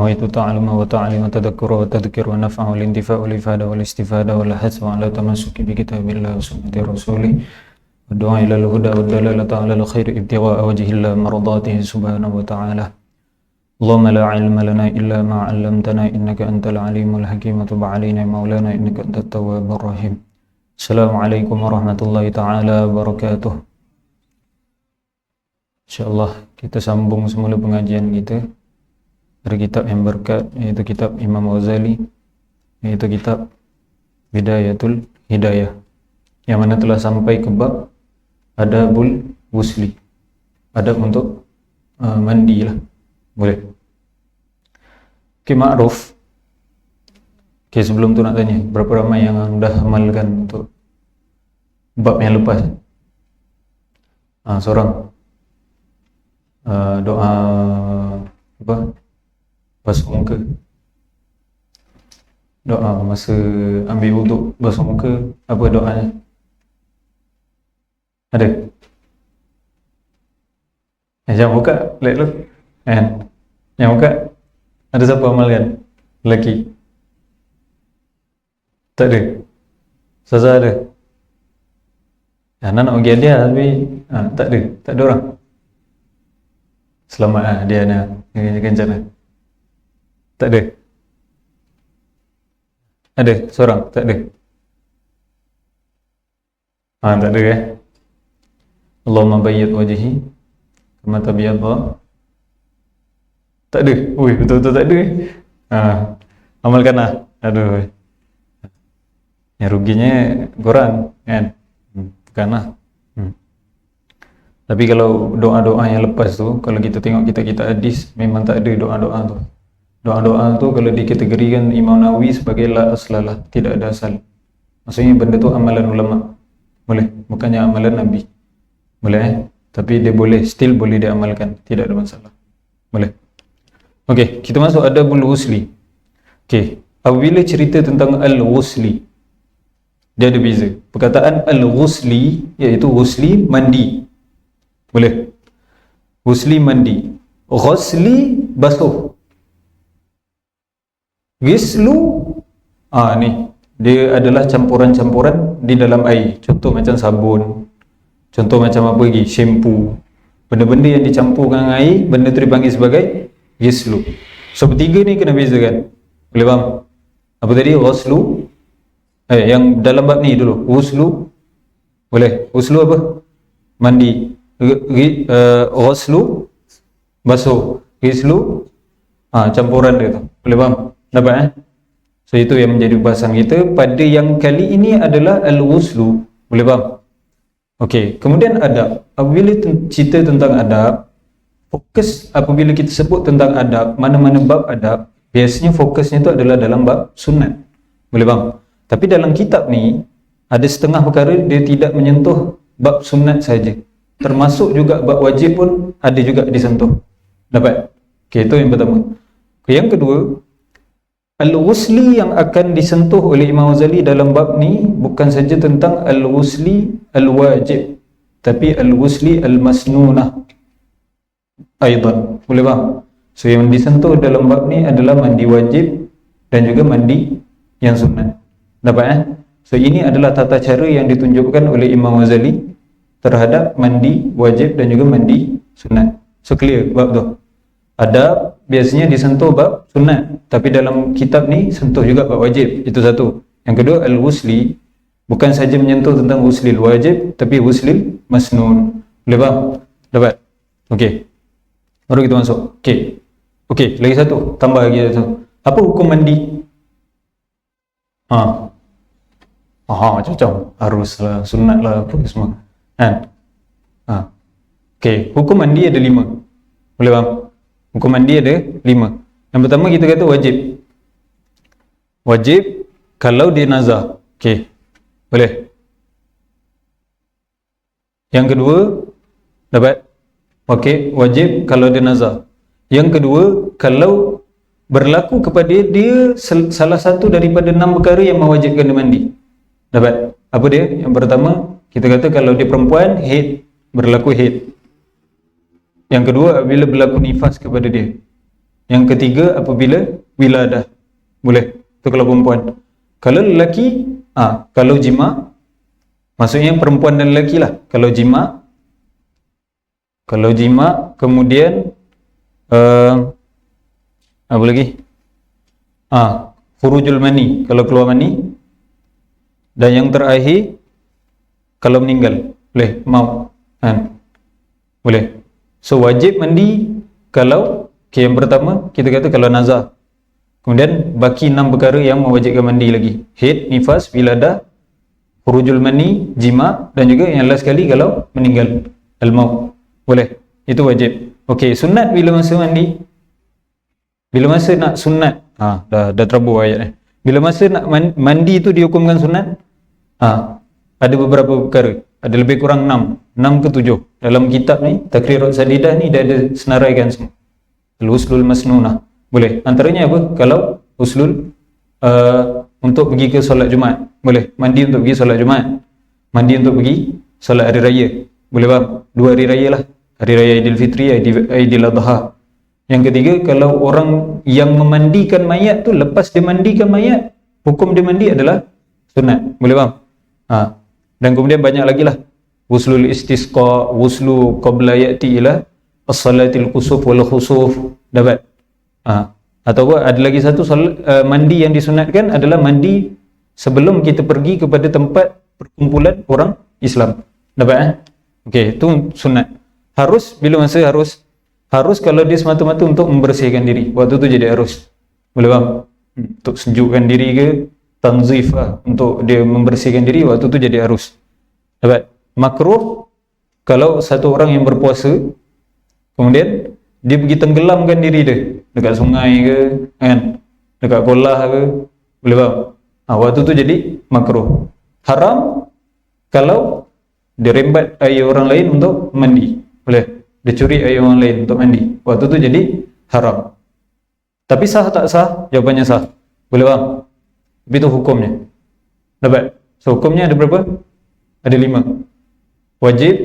nawaitu ta'aluma wa ta'alima tadhakkura wa tadhkira wa naf'a wal intifa' wal ifada wal istifada wal hasba ala tamassuki bi kitabillah wa sunnati rasulih wa du'a ila al-huda wa dalalata ala al-khair ibtigha'a wajhillah mardatihi subhanahu wa ta'ala. Allahumma la ilma lana illa ma 'allamtana innaka antal alimul hakim wa tub 'alaina maulana innaka antat tawwabur rahim. Assalamualaikum warahmatullahi taala wabarakatuh. InsyaAllah kita sambung semula pengajian kita dari kitab yang berkat, iaitu kitab Imam Ghazali, iaitu kitab Bidayatul Hidayah, yang mana telah sampai ke bab Adabul Wusli, adab untuk mandi lah, boleh. Okay, ma'ruf. Okay, sebelum tu nak tanya, berapa ramai yang dah amalkan untuk bab yang lepas? Seorang doa apa? Basuh muka, doa masa ambil wuduk basuh muka, apa doanya? Ada? Jangan buka, lihat dulu kan? Yang buka, ada siapa amalkan? Lelaki? Tak ada? Ustazah ada? Anak nak bagi hadiah tapi tak ada? Tak ada orang? Selamat lah dia nak kencana. Tak ada? Ada? Seorang? Tak ada? Tak ada Allahumma bayyid wajhi kama tabyadda. Tak ada? Ui, betul-betul tak ada amalkan lah. Aduh, yang ruginya korang kan? Bukanlah. Tapi kalau doa-doa yang lepas tu, kalau kita tengok kita hadis, memang tak ada doa-doa tu. Doa-doa tu kalau dikategorikan Imam Nawawi sebagai la aslalah, tidak ada asal. Maksudnya benda tu amalan ulama. Boleh, bukannya amalan Nabi. Boleh tapi dia boleh, still boleh diamalkan, tidak ada masalah. Boleh. Okey, kita masuk adabul wusli. Okey, apabila cerita tentang al-wusli, dia ada beza. Perkataan al-wusli iaitu wusli mandi. Boleh. Wusli mandi. Ghusli basuh. Gislu ni dia adalah campuran-campuran di dalam air. Contoh macam sabun, contoh macam apa lagi, shampoo. Benda-benda yang dicampurkan dengan air, benda tu dipanggil sebagai gislu. So bertiga ni kena bezakan. Boleh faham? Apa tadi? Ghuslu. Yang dalam bab ni dulu. Wuslu. Boleh. Wuslu apa? Mandi. Ghuslu basuh. Gislu campuran dia tu. Boleh faham? Dapat So itu yang menjadi bahasan kita pada yang kali ini adalah al-wuslu. Boleh faham? Okey, kemudian adab. Apabila cerita tentang adab, fokus apabila kita sebut tentang adab, mana-mana bab adab, biasanya fokusnya itu adalah dalam bab sunat. Boleh faham? Tapi dalam kitab ni ada setengah perkara dia tidak menyentuh bab sunat saja. Termasuk juga bab wajib pun ada juga disentuh. Dapat? Okey, itu yang pertama. Okay, yang kedua, al-wusli yang akan disentuh oleh Imam Ghazali dalam bab ni bukan saja tentang al-wusli al-wajib, tapi al-wusli al-masnunah aidan. Boleh faham? So yang disentuh dalam bab ni adalah mandi wajib dan juga mandi yang sunat. Dapat So ini adalah tata cara yang ditunjukkan oleh Imam Ghazali terhadap mandi wajib dan juga mandi sunat. So clear bab tu. Adab biasanya disentuh bab sunat, tapi dalam kitab ni sentuh juga bab wajib. Itu satu. Yang kedua, al-wusli bukan saja menyentuh tentang wuslil wajib, tapi wuslil masnun. Boleh faham? Dapat? Okey. Baru kita masuk. Okey, lagi satu. Tambah lagi satu. Apa hukum mandi? Macam-macam. Haruslah, sunatlah, apa semua. Okey, hukum mandi ada 5. Boleh faham? Hukum mandi ada 5. Yang pertama kita kata wajib. Wajib kalau dia nazar. Okey, boleh. Yang kedua, dapat? Okey, wajib kalau dia nazar. Yang kedua, kalau berlaku kepada dia salah satu daripada 6 perkara yang mewajibkan dia mandi. Dapat? Apa dia? Yang pertama, kita kata kalau dia perempuan, berlaku haid. Yang kedua, bila berlaku nifas kepada dia. Yang ketiga apabila wiladah. Boleh. Itu kalau perempuan. Kalau lelaki, kalau jima, maksudnya perempuan dan lelaki lah. Kalau jima kemudian apa lagi? Khurujul mani, kalau keluar mani. Dan yang terakhir kalau meninggal, boleh, maut kan? Boleh. So wajib mandi kalau yang pertama kita kata kalau nazar. Kemudian baki 6 perkara yang mewajibkan mandi lagi. Haid, nifas, wiladah, khurujul mani, jima, dan juga yang last sekali kalau meninggal, al-maut. Boleh. Itu wajib. Okey, sunat bila masa mandi? Bila masa nak sunat? Dah terabur ayat ni. Bila masa nak mandi tu dihukumkan sunat? Ada beberapa perkara. Ada lebih kurang 6 ke 7. Dalam kitab ni, Takrirat Sadidah ni dia ada senaraikan semua. Al-Uslul Masnunah. Boleh. Antaranya apa? Kalau uslul untuk pergi ke solat Jumaat. Boleh. Mandi untuk pergi solat Jumaat. Mandi untuk pergi solat hari raya. Boleh faham? 2 hari raya lah. Hari raya Aidilfitri, Aidiladha. Yang ketiga, kalau orang yang memandikan mayat tu lepas dia mandikan mayat, hukum dia mandi adalah sunat. Boleh faham? Dan kemudian banyak lagi lah. Wuslul istisqa, wuslu qabla ya'ti ila as-salatil kusuf wal khusuf. Dapat? Atau ada lagi satu mandi yang disunatkan adalah mandi sebelum kita pergi kepada tempat perkumpulan orang Islam. Dapat? Okey, itu sunat. Harus bila masa harus kalau dia semata-mata untuk membersihkan diri. Waktu tu jadi harus. Boleh faham? Untuk sejukkan diri ke, tanzif lah, untuk dia membersihkan diri, waktu tu jadi harus. Dapat? Makruh kalau satu orang yang berpuasa kemudian dia pergi tenggelamkan diri dia dekat sungai ke, kan, dekat kolah ke, boleh faham? Waktu tu jadi makruh. Haram kalau dia rembat air orang lain untuk mandi. Boleh. Dia curi air orang lain untuk mandi. Waktu tu jadi haram. Tapi sah tak sah? Jawapannya sah. Boleh faham? Tapi itu hukumnya. Dapat? So hukumnya ada berapa? Ada 5. Wajib,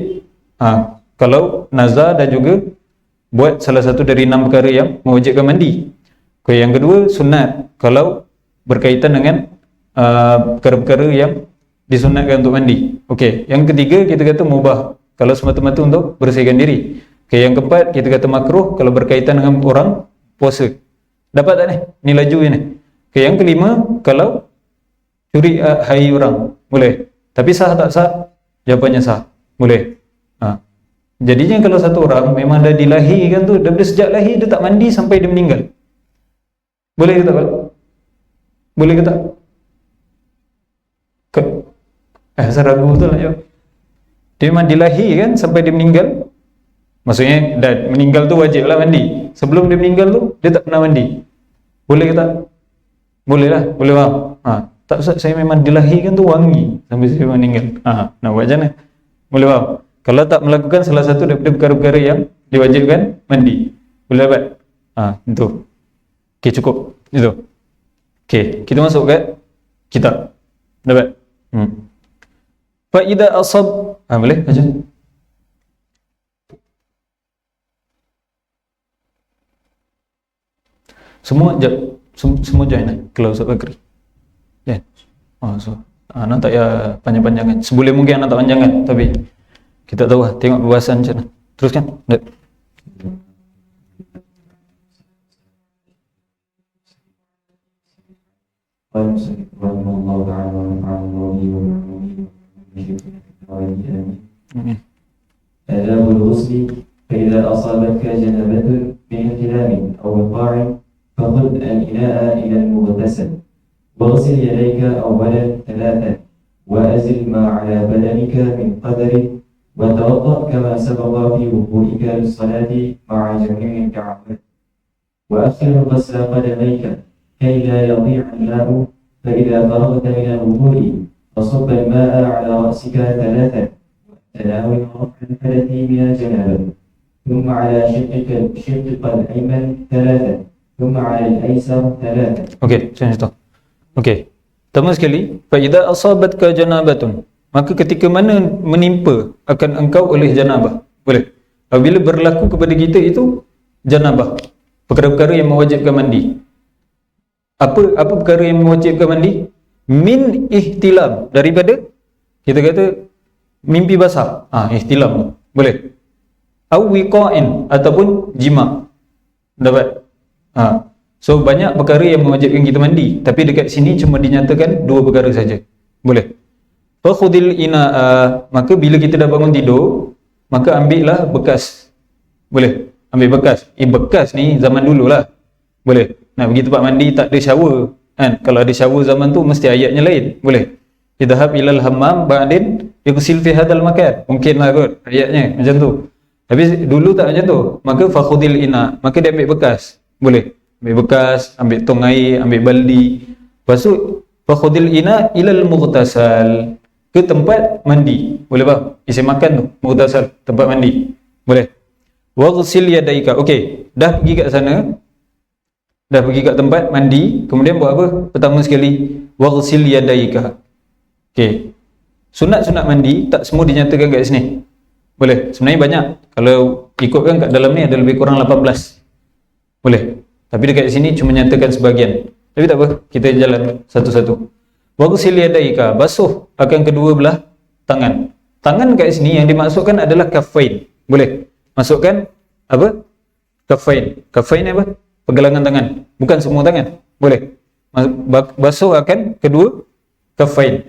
kalau nazar, dan juga buat salah satu dari 6 perkara yang mewajibkan mandi. Okay, yang kedua sunat, kalau berkaitan dengan perkara-perkara yang disunatkan untuk mandi. Okey, yang ketiga kita kata mubah, kalau semata-mata untuk bersihkan diri. Okey, yang keempat kita kata makruh kalau berkaitan dengan orang puasa. Dapat tak ni? Ni laju ni. Okey, yang kelima kalau curi air orang, boleh. Tapi sah tak sah? Jawapannya sah. Boleh. Jadinya kalau satu orang memang dah dilahirkan tu, daripada sejak lahir dia tak mandi sampai dia meninggal. Boleh ke tak? Boleh ke tak? Saya ragu betul nak jawab. Dia memang dilahirkan sampai dia meninggal. Maksudnya dah meninggal tu wajib lah mandi. Sebelum dia meninggal tu dia tak pernah mandi. Boleh ke tak? Boleh lah. Boleh faham? Tak, Ustaz, saya memang dilahirkan tu wangi sampai saya meninggal. Nak buat macam mana? Boleh faham? Kalau tak melakukan salah satu daripada perkara-perkara yang diwajibkan mandi, boleh dapat? Itu. Okey, cukup. Itu. Okey, kita masuk ke kitab. Dapat? Fa idza asab, boleh baca? Semua semua join kalau Ustaz Bakri. Ya. Anak tak ya panjang-panjangan. Seboleh mungkin anak tak panjangan, tapi kita tahu lah, tengok perbahasan macam mana. Teruskan. آداب الغسل فإذا أصابتك جنابة من احتلام أو وقاع فخذ الإناء إلى المغتسل واغسل يديك أولا 3 وأزل ما على بدنك من قدر وتوضأ كما سبق في وضوئك للصلاة مع جميع الكعبات وأخر غسل قدميك كي لا يضيع الماء فإذا فرغت من الوضوء فصب الماء على رأسك 3 وتناول رفع الحدث من الجنابة ثم على شقك الأيمن 3 ثم على الأيسر 3. Okey, macam itu. Okey. Pertama sekali, fa idza asabatka janabatun, maka ketika mana menimpa akan engkau oleh janabah. Boleh. Apabila berlaku kepada kita itu janabah. perkara-perkara yang mewajibkan mandi. Apa perkara yang mewajibkan mandi? Min ihtilam, daripada kita kata mimpi basah. Ihtilam tu boleh. Au wiqa'in, ataupun jima. Dapat. So banyak perkara yang mewajibkan kita mandi, tapi dekat sini cuma dinyatakan dua perkara saja. Boleh. Fa khudil ina'a, maka bila kita dah bangun tidur, maka ambillah bekas. Boleh. Ambil bekas. Bekas ni zaman dululah. Boleh. Nak pergi tempat mandi tak ada shower kan? Kalau ada shower zaman tu mesti ayatnya lain. Boleh. Idhab ilal hammam ba'din yughsil fi hadzal makan. Mungkinlah kot ayatnya macam tu. Tapi dulu tak macam tu. Maka fakhudil ina, maka dia ambil bekas. Boleh. Ambil bekas, ambil tong air, ambil baldi. Lepas tu fakhudil ina ilal mughtasal, ke tempat mandi. Boleh faham? Isi makan tu mughtasal, tempat mandi. Boleh. Waghsil yadaika. Okey, dah pergi kat sana, dah pergi kat tempat mandi, kemudian buat apa? Pertama sekali, waghsil yadaika. Okey. Sunat-sunat mandi tak semua dinyatakan kat sini. Boleh. Sebenarnya banyak. Kalau ikutkan kat dalam ni ada lebih kurang 18. Boleh. Tapi dekat sini cuma nyatakan sebahagian. Tapi tak apa, kita jalan satu-satu. Waghsil yadaika, basuh akan kedua belah tangan. Tangan kat sini yang dimaksudkan adalah kafain. Boleh. Masukkan apa? Kafain. Kafain apa? Pergelangan tangan. Bukan semua tangan. Boleh. Basuh akan kedua kafain.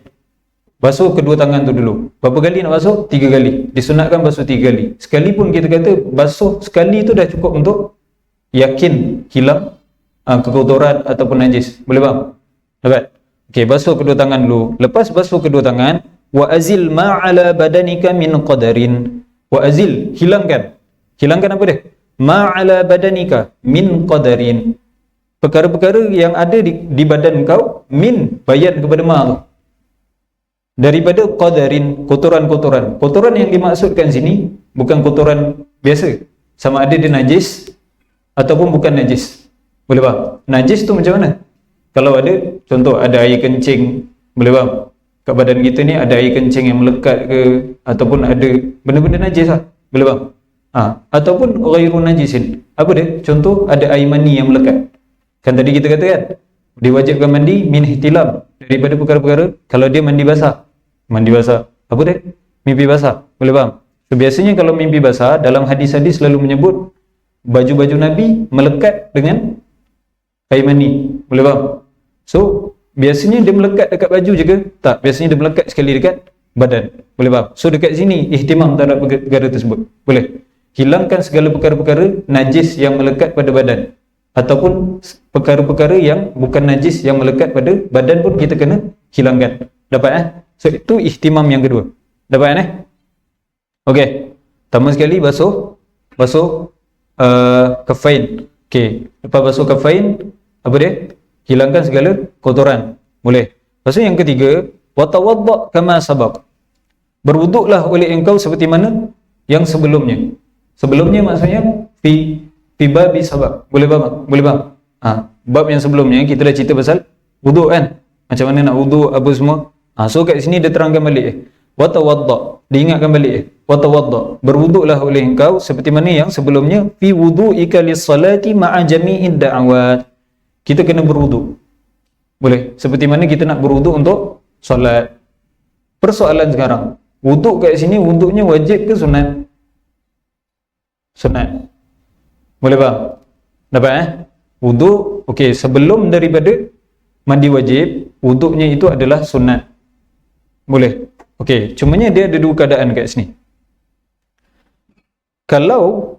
Basuh kedua tangan tu dulu. Berapa kali nak basuh? 3 kali. Disunatkan basuh 3 kali. Sekalipun kita kata basuh sekali tu dah cukup untuk yakin hilang kekotoran ataupun najis. Boleh faham? Dapat? Okey, basuh kedua tangan dulu. Lepas basuh kedua tangan, wa azil ma'ala badanika min qadarin. Wa azil, hilangkan. Hilangkan apa dia? Ma'ala badanika min qadarin. Perkara-perkara yang ada di badan kau, min, bayan kepada ma' tu. Daripada qadarin, kotoran-kotoran. Kotoran yang dimaksudkan sini bukan kotoran biasa. Sama ada dia najis ataupun bukan najis. Boleh faham? Najis tu macam mana? Kalau ada, contoh ada air kencing, boleh faham? Kat badan kita ni ada air kencing yang melekat ke, ataupun ada benda-benda najis lah. Boleh faham? Ataupun ghairu najisin. Apa dia? Contoh ada air mani yang melekat. Kan tadi kita kata kan, diwajibkan mandi min ihtilam, daripada perkara-perkara kalau dia mandi basah. Mandi basah. Apa dia? Mimpi basah. Boleh faham? So, biasanya kalau mimpi basah, dalam hadis-hadis selalu menyebut baju-baju Nabi melekat dengan air mani. Boleh faham? So, biasanya dia melekat dekat baju je ke? Tak. Biasanya dia melekat sekali dekat badan. Boleh faham? So, dekat sini ihtimam terhadap perkara tersebut. Boleh. Hilangkan segala perkara-perkara najis yang melekat pada badan, ataupun perkara-perkara yang bukan najis yang melekat pada badan pun kita kena hilangkan. Dapat So itu ihtimam yang kedua. Dapat Okey. Pertama sekali basuh kafain. Okey. Lepas basuh kafain, apa dia? Hilangkan segala kotoran. Boleh. Lepas tu yang ketiga, wa tawadda kama sabaq. Berwuduklah oleh engkau seperti mana yang sebelumnya. Sebelumnya maksudnya fi babi sabaq. Boleh faham? Boleh faham? Bab yang sebelumnya kita dah cerita pasal wuduk kan? Macam mana nak wuduk apa semua. So kat sini dia terangkan balik. Wa tawadda, diingatkan balik. Wa tawadda, berwuduklah oleh engkau seperti mana yang sebelumnya fi wudu'ika lis-salati ma'a jami'id da'awat. Kita kena berwuduk. Boleh. Seperti mana kita nak berwuduk untuk solat. Persoalan sekarang, wuduk kat sini wuduknya wajib ke sunat? Sunat. Boleh faham? Dapat wuduk, okey, sebelum daripada mandi wajib, wuduknya itu adalah sunat. Boleh. Okey, cumanya dia ada dua keadaan kat sini. Kalau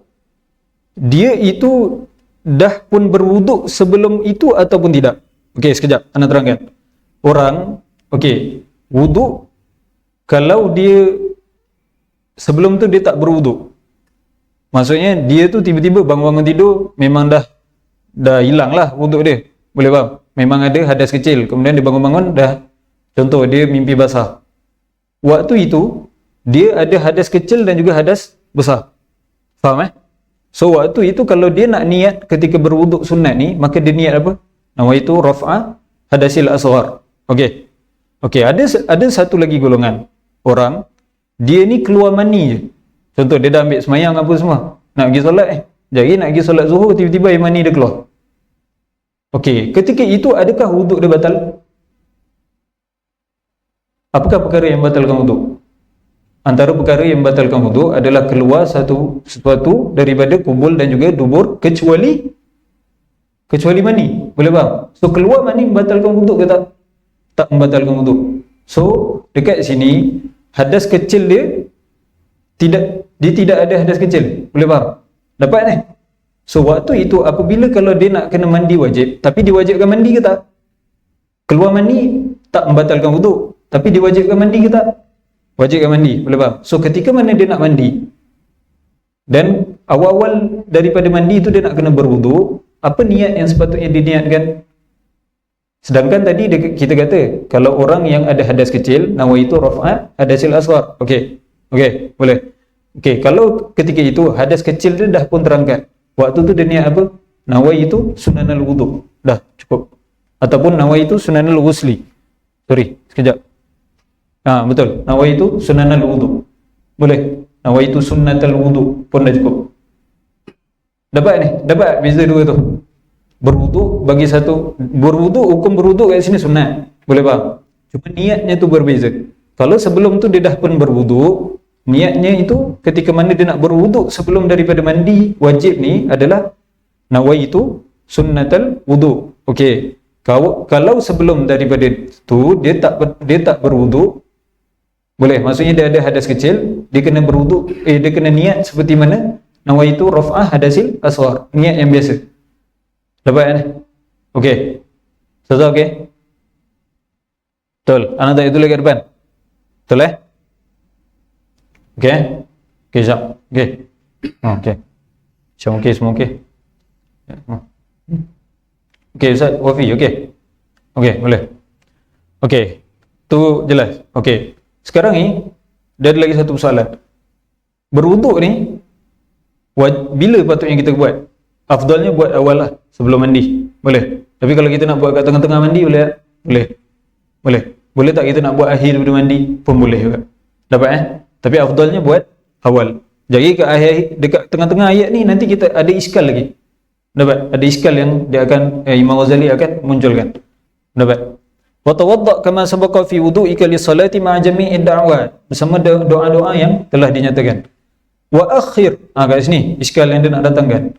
dia itu dah pun berwuduk sebelum itu ataupun tidak. Okey, sekejap ana terangkan. Orang, okey, wuduk kalau dia sebelum tu dia tak berwuduk. Maksudnya dia tu tiba-tiba bangun-bangun tidur memang dah hilang lah wuduk dia. Boleh faham? Memang ada hadas kecil, kemudian dia bangun-bangun dah, contoh dia mimpi basah. Waktu itu dia ada hadas kecil dan juga hadas besar. Faham So waktu itu kalau dia nak niat ketika berwuduk sunat ni, maka dia niat apa? Nama itu raf'a hadasil asghar. Okey. Okey, ada satu lagi golongan orang, dia ni keluar mani je. Contoh dia dah ambil semayang apa semua, nak pergi solat Jadi nak pergi solat zuhur, tiba-tiba air mani dia keluar. Okey, ketika itu adakah wuduk dia batal? Apakah perkara yang batalkan wuduk? Antara perkara yang batalkan wuduk adalah keluar sesuatu daripada kubul dan juga dubur kecuali mani. Boleh faham? So keluar mani membatalkan wuduk ke tak? Tak membatalkan wuduk. So dekat sini hadas kecil dia tidak ada hadas kecil. Boleh faham? Dapat ni? So waktu itu apabila kalau dia nak kena mandi wajib, tapi diwajibkan mandi ke tak? Keluar mani tak membatalkan wuduk, tapi diwajibkan mandi ke tak? Wajibkan mandi. Boleh faham? So ketika mana dia nak mandi dan awal-awal daripada mandi itu dia nak kena berwuduk, apa niat yang sepatutnya diniatkan? Sedangkan tadi kita kata kalau orang yang ada hadas kecil, nawaitu raf'a hadasil asghar. Okey, boleh. Okey, kalau ketika itu hadas kecil dia dah pun terangkat, waktu tu dia niat apa? Nawaitu sunanal wudu. Dah cukup. Ataupun nawaitu sunanal ghusli. Sorry, sekejap. Betul. Nawaitu sunanal wudu. Boleh. Nawaitu sunnatal wudu pun dah cukup. Dapat ni? Dapat beza dua tu. Berwuduk bagi satu, hukum berwuduk kat sini sunat. Boleh faham? Cuma niatnya tu berbeza. Kalau sebelum tu dia dah pun berwuduk, niatnya itu ketika mana dia nak berwuduk sebelum daripada mandi wajib ni adalah nawaitu sunnatal wudu. Okey. Kalau sebelum daripada tu dia tak berwuduk, boleh. Maksudnya dia ada hadas kecil, dia kena berwuduk, dia kena niat seperti mana nawaitu raf'ah hadasil asghar. Niat yang biasa. Dapat kan? Okey. Selesai okey? Betul. Anak tak itu lagi ke depan? Betul Okey? Okey, jap. Okey. Okey. Macam okey, semua okey. Okey, Ustaz Wafi, okey. Okey, boleh. Okey. Tu jelas. Okey. Sekarang ni dia ada lagi satu persoalan. Berwuduk ni bila patutnya kita buat? Afdalnya buat awal lah, sebelum mandi. Boleh. Tapi kalau kita nak buat kat tengah-tengah mandi, boleh tak? Boleh. Boleh tak kita nak buat akhir daripada mandi? Pun boleh juga. Dapat Tapi afdalnya buat awal. Jadi kat akhir, dekat tengah-tengah ayat ni nanti kita ada iskal lagi. Dapat? Ada iskal yang dia akan Imam Ghazali akan munculkan. Dapat? Wa tawadda kama sabaqa fi wudu'ika li salati ma'a jami'i da'wat. Bersama doa-doa yang telah dinyatakan. Wa akhir. Kat sini iskal yang dia nak datangkan.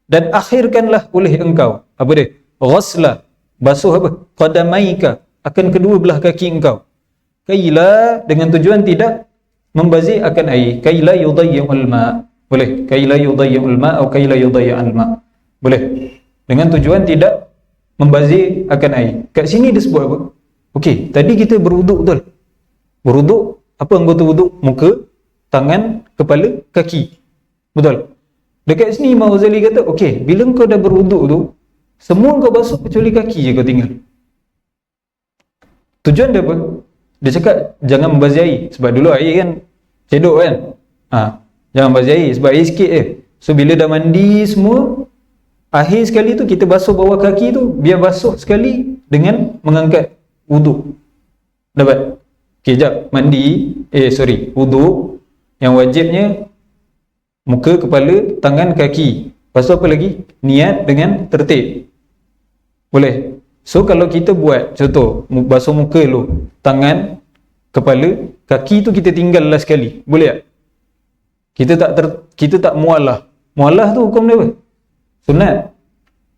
Dan akhirkanlah oleh engkau apa dia? Ghasla, basuh apa? Qadamaika, akan kedua belah kaki engkau. Kaila, dengan tujuan tidak membazir akan air. Kaila yudayyi'ul ma. Boleh. Kaila yudayyi'ul ma atau kaila yudayyi'ul ma. Boleh. Dengan tujuan tidak membazir akan air. Kat sini dia sebut apa? Okey, tadi kita berwuduk betul. Berwuduk, apa anggota wuduk? Muka, tangan, kepala, kaki. Betul. Dekat sini Imam Ghazali kata, okey, bila kau dah berwuduk tu, semua kau basuh kecuali kaki je kau tinggal. Tujuan dia apa? Dia cakap jangan membazir air. Sebab dulu air kan cedok kan. Jangan membazir air sebab air sikit je. So bila dah mandi semua, akhir sekali tu kita basuh bawah kaki tu, biar basuh sekali dengan mengangkat wuduk. Dapat? Okey, jap. Wuduk yang wajibnya muka, kepala, tangan, kaki. Lepas tu apa lagi? Niat dengan tertib. Boleh. So kalau kita buat contoh basuh muka dulu, tangan, kepala, kaki tu kita tinggal last sekali. Boleh tak? Kita tak mualah. Mualah tu hukum dia apa? Sunat.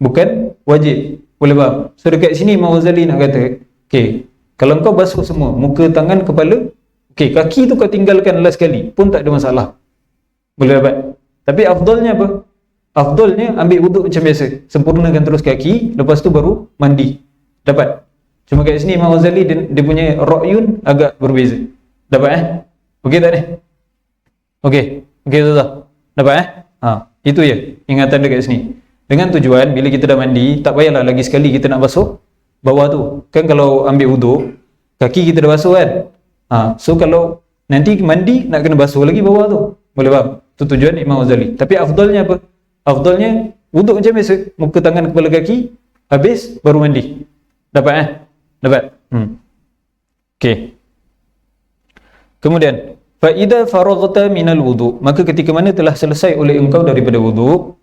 Bukan wajib. Boleh faham? So dekat sini Imam Ghazali nak kata, okey, kalau kau basuh semua, muka, tangan, kepala, okey, kaki tu kau tinggalkan last sekali, pun tak ada masalah. Boleh dapat. Tapi afdalnya apa? Afdalnya ambil wuduk macam biasa, sempurnakan terus kaki, lepas tu baru mandi. Dapat. Cuma kat sini Imam Ghazali dia punya ra'yun agak berbeza. Dapat Okey tak ni? Okey Ustaz. Dapat itu je ingatan dekat sini. Dengan tujuan bila kita dah mandi, tak payahlah lagi sekali kita nak basuh bawah tu. Kan kalau ambil wuduk, kaki kita dah basuh kan? So kalau nanti mandi nak kena basuh lagi bawah tu. Boleh faham? Itu tujuan Imam Ghazali. Tapi afdalnya apa? Afdalnya wuduk macam biasa, muka, tangan, kepala, kaki, habis baru mandi. Dapat Dapat. Okey. Kemudian fa idza faraghta minal wudu, maka ketika mana telah selesai oleh engkau daripada wuduk,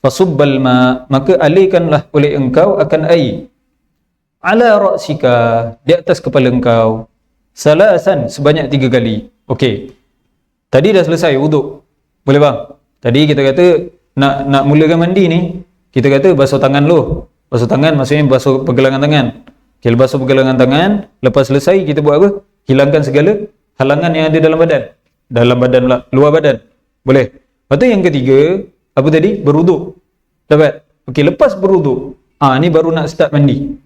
fasubbal ma, maka alirkanlah oleh engkau akan air ala ra'sika, di atas kepala engkau, salasan, sebanyak 3 kali. Okey, tadi dah selesai wuduk, boleh bang? Tadi kita kata nak mulakan mandi ni, kita kata basuh tangan dulu. Basuh tangan maksudnya basuh pergelangan tangan. Okay, basuh pergelangan tangan, lepas selesai kita buat apa? Hilangkan segala halangan yang ada dalam badan. Dalam badan pula, luar badan. Boleh. Lepas tu yang ketiga, apa tadi? Berwuduk. Dapat? Okey, lepas berwuduk, ni baru nak start mandi.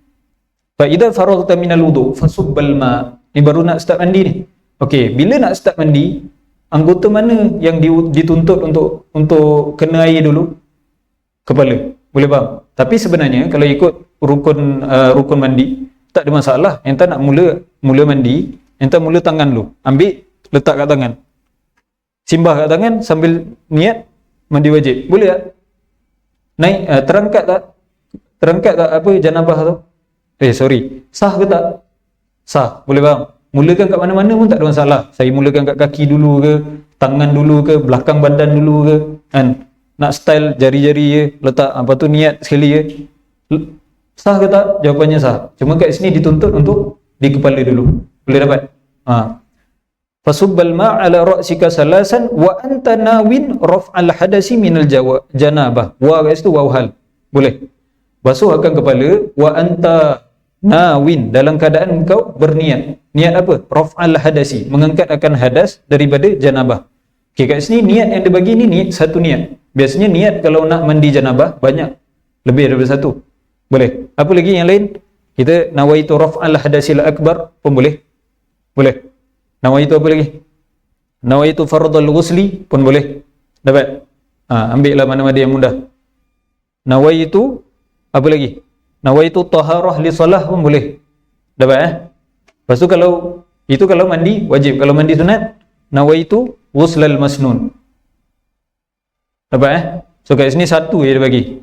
Fa idza faraghta minal wudu fasubbal ma. Ni baru nak start mandi ni. Okey, bila nak start mandi, anggota mana yang dituntut untuk kena air dulu? Kepala. Boleh bang? Tapi sebenarnya kalau ikut rukun mandi, tak ada masalah. Yang tak nak mula mandi, yang tak mula tangan dulu. Ambil, letak kat tangan. Simbah kat tangan sambil niat mandi wajib. Boleh tak? Naik, terangkat tak? Terangkat tak apa janabah tu? Sah ke tak? Sah. Boleh bang? Mulakan kat mana-mana pun tak ada masalah. Saya mulakan kat kaki dulu ke, tangan dulu ke, belakang badan dulu ke, kan? Nak style jari-jari je, letak apa tu niat sekali je. Sah ke tak? Jawapannya sah. Cuma kat sini dituntut untuk di kepala dulu. Boleh dapat? Fasubbal ma' ala ra'sika salasan wa anta nawin raf'al hadasi minal janabah. Wa kat situ waw hal. Boleh. Basuh akan kepala wa anta nawin, dalam keadaan engkau berniat. Niat apa? Raf'al hadasi, mengangkat akan hadas daripada janabah. Okey, kat sini niat yang dia bagi ni niat satu niat. Biasanya niat kalau nak mandi janabah banyak, lebih daripada satu. Boleh. Apa lagi yang lain? Kita nawaitu raf'al hadasil akbar pun boleh. Boleh. Nawaitu apa lagi? Nawaitu fardhul ghusli pun boleh. Dapat? Ambil lah mana-mana yang mudah. Nawaitu apa lagi? Nawaitu taharah li salah pun boleh. Dapat Lepas tu kalau mandi wajib, kalau mandi sunat nawaitu ghuslal masnun. Dapat So kat sini satu je dia bagi.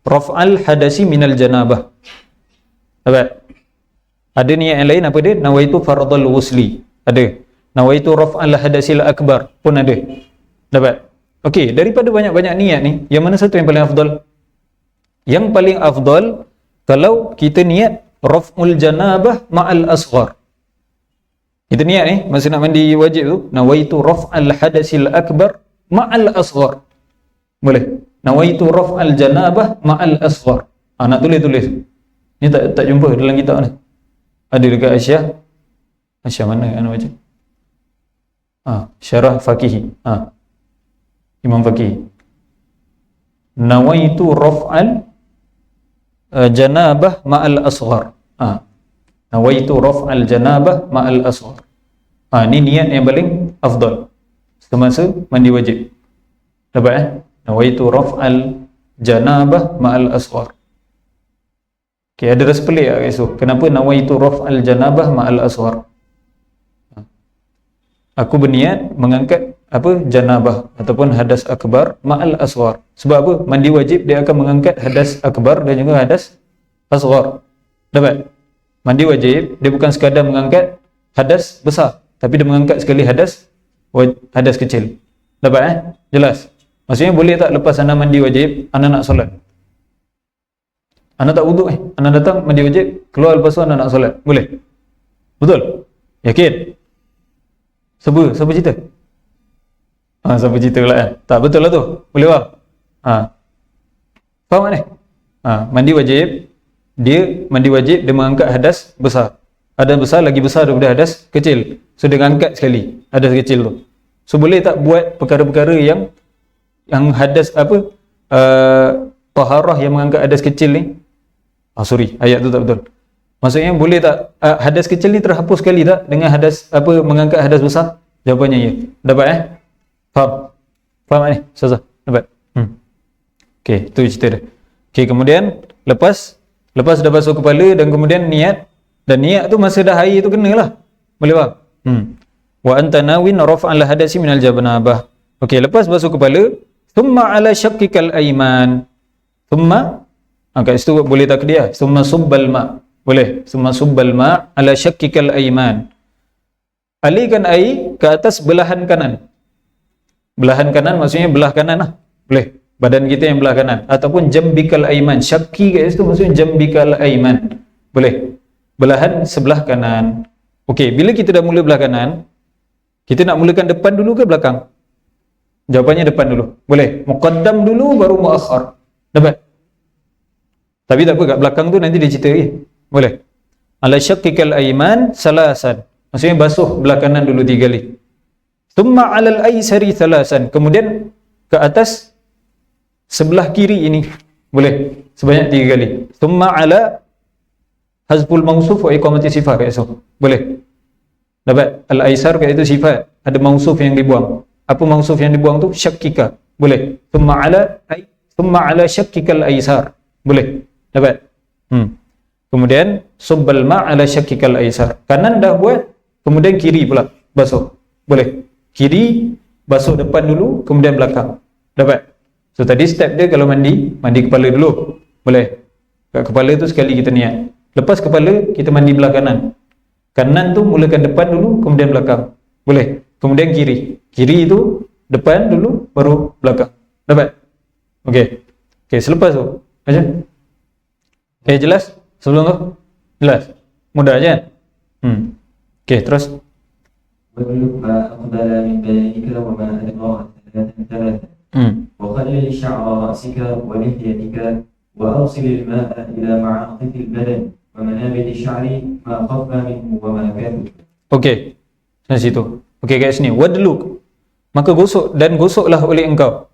Raf'al hadasi minal janabah. Dapat? Ada niat yang lain apa dia? Nawaitu fardhul ghusli. Ada. Nawaitu raf'al hadasil akbar pun ada. Dapat? Okey, daripada banyak-banyak niat ni, yang mana satu yang paling afdal? Yang paling afdal kalau kita niat raf'ul janabah ma'al asghar. Kita niat ni masa nak mandi wajib tu, nawaitu raf'al hadasil akbar ma'al asghar. Boleh. Nawaitu raf'al janabah ma'al asghar. Nak tulis. Ni tak jumpa dalam kitab ni. Ada dekat Asyah mana ana baca? Syarah Faqihi. Imam Faqihi. Nawaitu raf'al janabah ma'al asghar. Nawaitu raf'al janabah ma'al asghar. Ni niat yang paling afdal semasa mandi wajib. Dapat Nawaitu raf'al janabah ma'al asghar. Okey, ada rasa pelik tak guys? Kenapa nawaitu raf'al janabah ma'al asghar? Aku berniat mengangkat janabah ataupun hadas akbar ma'al asghar. Sebab apa? Mandi wajib dia akan mengangkat hadas akbar dan juga hadas asghar. Dapat? Mandi wajib dia bukan sekadar mengangkat hadas besar, tapi dia mengangkat sekali hadas kecil. Dapat Jelas? Maksudnya boleh tak lepas anda mandi wajib, anda nak solat? Anda tak wuduk anda datang mandi wajib, keluar lepas tu anda nak solat. Boleh? Betul? Yakin? Siapa cerita? Siapa cerita pula tak betul lah tu. Boleh bang? Faham tak ni? Mandi wajib dia mengangkat hadas besar. Hadas besar lagi besar daripada hadas kecil. So dia angkat sekali hadas kecil tu. So boleh tak buat perkara-perkara yang hadas taharah yang mengangkat hadas kecil ni? Ayat tu tak betul. Maksudnya boleh tak hadas kecil ni terhapus sekali tak dengan hadas mengangkat hadas besar? Jawapannya ya. Dapat Faham ni? Ustazah? Dapat? Okey, tu cerita dia. Okey, kemudian lepas dah basuh kepala dan kemudian niat, dan niat tu masa dah air tu kenalah. Boleh bang? Wa anta nawin raf'al hadasi minal janabah. Okey, lepas basuh kepala, thumma ala syaqqikal ayman. Thumma kat situ boleh tak dia? Thumma subbal ma. Boleh. Thumma subbal ma ala syaqqikal ayman. Alirkan air ke atas belahan kanan. Belahan kanan maksudnya belah kanan lah. Boleh. badan kita yang belah kanan, ataupun jambikal aiman. Syakki kat situ maksudnya jambikal aiman. Boleh. Belahan sebelah kanan. Okey, bila kita dah mula belah kanan, kita nak mulakan depan dulu ke belakang? Jawapannya depan dulu. Boleh. Muqaddam dulu baru muakhar. Dapat? Tapi tak apa, kat belakang tu nanti dia cerita lagi. Boleh. Ala syaqqikal aiman salasan. Maksudnya basuh belah kanan dulu 3 kali. Thumma alal aisari salasan. Kemudian ke atas sebelah kiri ini. Boleh. Sebanyak 3 kali. Thumma ala hazful mausuf wa iqamati sifat kat situ. Boleh. Dapat? Al-aisar kat itu sifat. Ada mausuf yang dibuang. Apa mausuf yang dibuang tu? Syakkika. Boleh. Thumma ala syakkikal aisar. Boleh. Dapat? Kemudian subbal ma' ala syakkikal aisar. Kanan dah buat, kemudian kiri pula basuh. Boleh. Kiri basuh depan dulu, kemudian belakang. Dapat? So tadi step dia kalau mandi kepala dulu. Boleh. Kat kepala tu sekali kita niat. Lepas kepala kita mandi belah kanan. Kanan tu mulakan depan dulu, kemudian belakang. Boleh. Kemudian kiri. Kiri itu depan dulu, baru belakang. Dapat? Okey. Okey, selepas tu macam. Okey, jelas? Sebelum tu? Jelas? Mudah je kan? Okey, terus. وَاغْلُبْ مَا أَقْبَلَ مِنْ بَدَنِكَ وَمَا أَدْبَرَ ثَلَاثًا وَخَلِّلْ شَعْرَ رَأْسِكَ وَلِحْيَتِكَ وَأَوْصِلِ الماء إلى معاطف البدن ومنابت الشعر ما خف منه وما كثر. Okey. Sampai situ. Okey, kat sini. Wadluk. Maka gosok dan gosoklah oleh engkau.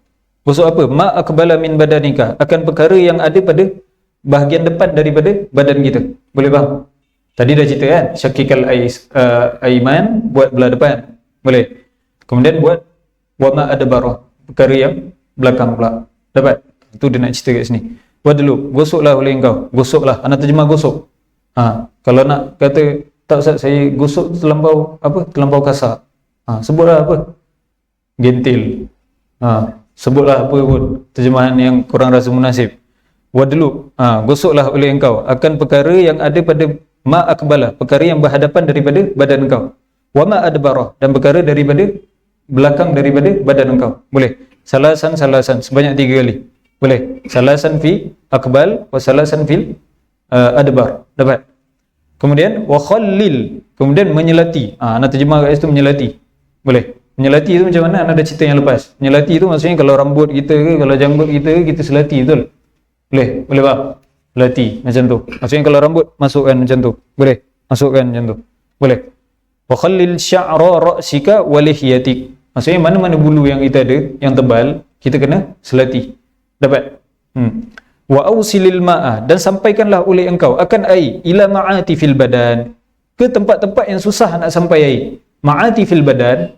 Gosok apa? Ma aqbala min badanika. Akan perkara yang ada pada bahagian depan daripada badan kita. Boleh faham? Tadi dah cerita kan? Syakikal aiman buat belah depan. Boleh. Kemudian buat wama adbarah. Perkara yang belakang pula. Dapat? Itu dia nak cerita kat sini. Wadluk. Gosoklah oleh engkau. Gosoklah. Anak terjemah gosok. Kalau nak kata tak Ustaz, saya gosok terlampau kasar. Sebutlah apa? Gentil. Sebutlah apa pun terjemahan yang kurang rasa munasib. Wadluk. Gosoklah oleh engkau akan perkara yang ada pada ma akbala, perkara yang berhadapan daripada badan engkau. Wa ma adbarah, dan perkara daripada belakang daripada badan engkau. Boleh. Salasan sebanyak 3 kali. Boleh. Salasan fi akbal wa salasan fil adbar. Dapat? Kemudian wa khallil, kemudian menyelati. Nak terjemah kat situ menyelati. Boleh. Menyelati itu macam mana? Anda ada cerita yang lepas. Menyelati itu maksudnya kalau rambut kita ke, kalau janggut kita ke, kita selati, betul? Boleh? Boleh faham? Selati macam tu. Maksudnya kalau rambut masukkan macam tu. Boleh? Masukkan macam tu. Boleh. Wa khallil sya'ra ra'sika wa lihyatik. Maksudnya mana-mana bulu yang kita ada yang tebal, kita kena selati. Dapat? Wa ausilil ma'a, dan sampaikanlah oleh engkau akan air ila ma'ati fil badan, ke tempat-tempat yang susah nak sampai air. Ma'ati fil badan.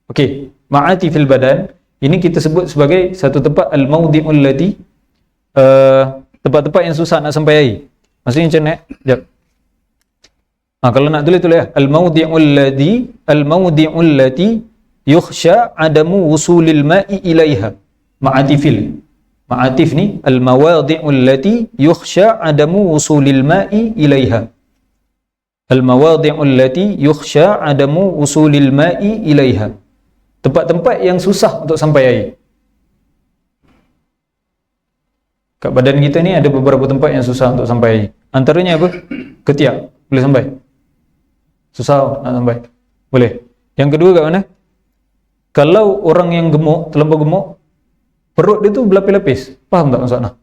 Okey, ma'ati fil badan ini kita sebut sebagai satu tempat al-mawdi'ul lati, tempat-tempat yang susah nak sampai air. Maksudnya macam mana? Jap. Kalau nak tulis ya. Al-mawdi'ul lati yukhsha adamu wusulil ma'i ilaiha. Ma'atif ni al-mawadi'ul lati yukhsha adamu wusulil ma'i ilaiha. Al-mawadi'ul lati yukhsha adamu wusulil ma'i ilaiha. Tempat-tempat yang susah untuk sampai air. Kat badan kita ni ada beberapa tempat yang susah untuk sampai air. Antaranya apa? Ketiak. Boleh sampai? Susah nak sampai. Boleh. Yang kedua kat mana? Kalau orang yang gemuk, terlampau gemuk, perut dia tu berlapis-lapis. Faham tak maksudnya?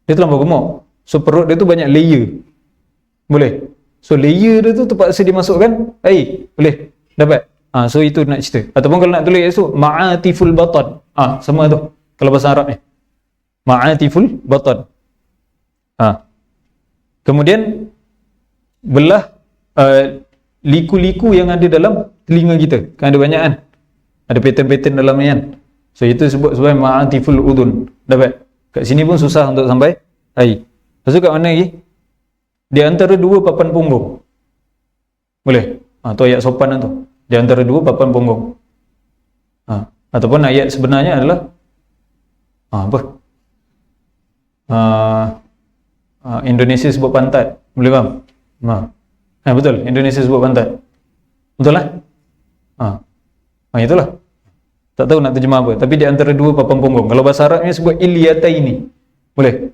Dia terlampau gemuk. So perut dia tu banyak layer. Boleh. So layer dia tu terpaksa dimasukkan air. Boleh. Dapat. So itu nak cerita. Ataupun kalau nak tulis tu ma'atiful batan. Sama tu. Kalau bahasa Arab ni. Ma'atiful batan. Kemudian belah liku-liku yang ada dalam telinga kita. Kan ada banyak kan? Ada pattern-pattern dalam ni kan? So itu sebut sebagai ma'atiful udun. Dapat? Kat sini pun susah untuk sampai air. Lepas tu kat mana lagi? Di antara 2 papan punggung. Boleh? Tu ayat sopan tu. Di antara 2 papan punggung. Ataupun ayat sebenarnya adalah apa? Indonesia sebut pantat. Boleh faham? Betul. Indonesia sebut pantat. Betul lah? Itulah. Tak tahu nak terjemah apa, tapi di antara dua papan punggung. Kalau bahasa Arabnya sebut ilyataini. Boleh?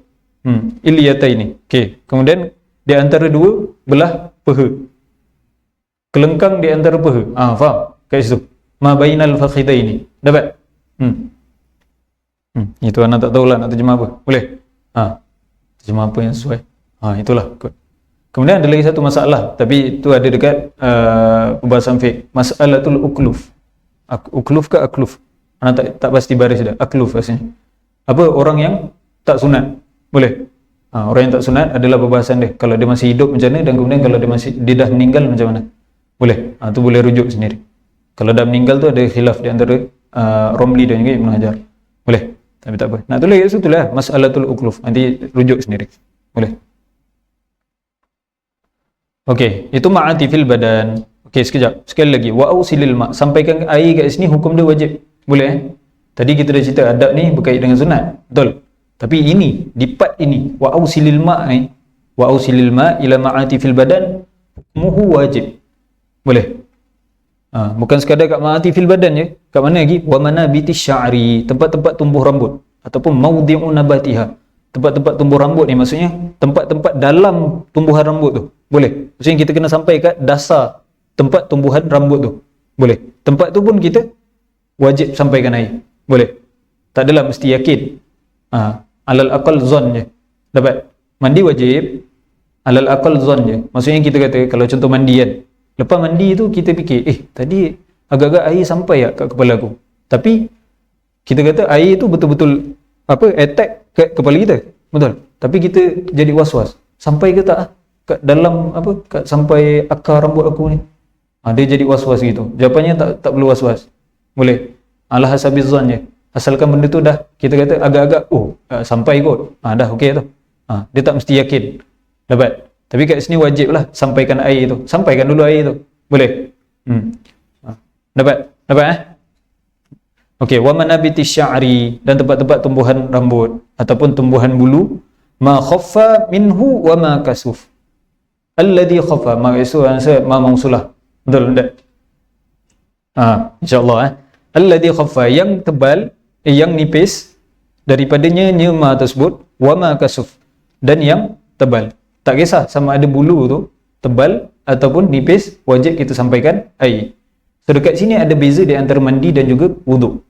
Ilyataini. Okey. Kemudian di antara dua belah paha. Kelengkang di antara paha. Faham? Kat situ. Ma bainal fakhidaini. Dapat? Itu anak tak tahulah nak terjemah apa. Boleh? Terjemah apa yang sesuai? Itulah. Kemudian ada lagi satu masalah, tapi itu ada dekat perbahasan fiqh. Mas'alatul ukluf. Ukluf ke akluf? Anak tak pasti baris dah. Akluf rasanya. Apa? Orang yang tak sunat. Boleh? Orang yang tak sunat adalah perbahasan dia. Kalau dia masih hidup macam mana, dan kemudian kalau dia dah meninggal macam mana? Boleh? Tu boleh rujuk sendiri. Kalau dah meninggal tu ada khilaf di antara Romli dan juga Ibn Hajar. Boleh? Tapi tak apa. Nak tulis kat situ lah. Mas'alatul ukluf. Nanti rujuk sendiri. Boleh? Okey. Itu ma'ati fil badan. Okey, sekejap. Sekali lagi. Wa'ausilil ma'. Sampaikan air kat sini, hukum dia wajib. Boleh? Tadi kita dah cerita adab ni berkait dengan sunat. Betul? Tapi ini, di part ini, wa'ausilil ma' ni, wa'ausilil ma' ila ma'ati fil badan, hukmuhu wajib. Boleh? Bukan sekadar kat ma'ati fil badan je. Kat mana lagi? Wa manabiti sya'ri, tempat-tempat tumbuh rambut, ataupun maudhi'u nabatiha, tempat-tempat tumbuh rambut ni maksudnya tempat-tempat dalam tumbuhan rambut tu. Boleh? Maksudnya kita kena sampai kat dasar tempat tumbuhan rambut tu. Boleh? Tempat tu pun kita wajib sampaikan air. Boleh? Tak adalah mesti yakin. Alal aqal zon je. Dapat? Mandi wajib, alal aqal zon je. Maksudnya kita kata, kalau contoh mandi kan, lepas mandi tu kita fikir, tadi agak-agak air sampai tak kat kepala aku. Tapi kita kata air tu betul-betul attack kat kepala kita. Betul. Tapi kita jadi was-was. Sampai ke tak kat dalam sampai akar rambut aku ni? Dia jadi was-was gitu. Jawapannya tak perlu was-was. Boleh. Ala hasabiz zon je. Asalkan benda tu dah kita kata agak-agak sampai kot. Dah okey tu. Dia tak mesti yakin. Dapat. Tapi kat sini wajib lah sampaikan air tu. Sampaikan dulu air tu. Boleh? Dapat? Okey, wa manabiti sya'ri, dan tempat-tempat tumbuhan rambut ataupun tumbuhan bulu, ma khaffa minhu wa ma kasuf. Alladhi khaffa, ma mausulah. Betul tak? Insya-Allah alladhi khaffa, yang tebal, yang nipis daripadanya ma tersebut, wa ma kasuf, dan yang tebal. Tak kisah sama ada bulu tu tebal ataupun nipis, wajib kita sampaikan air. So dekat sini ada beza di antara mandi dan juga wuduk.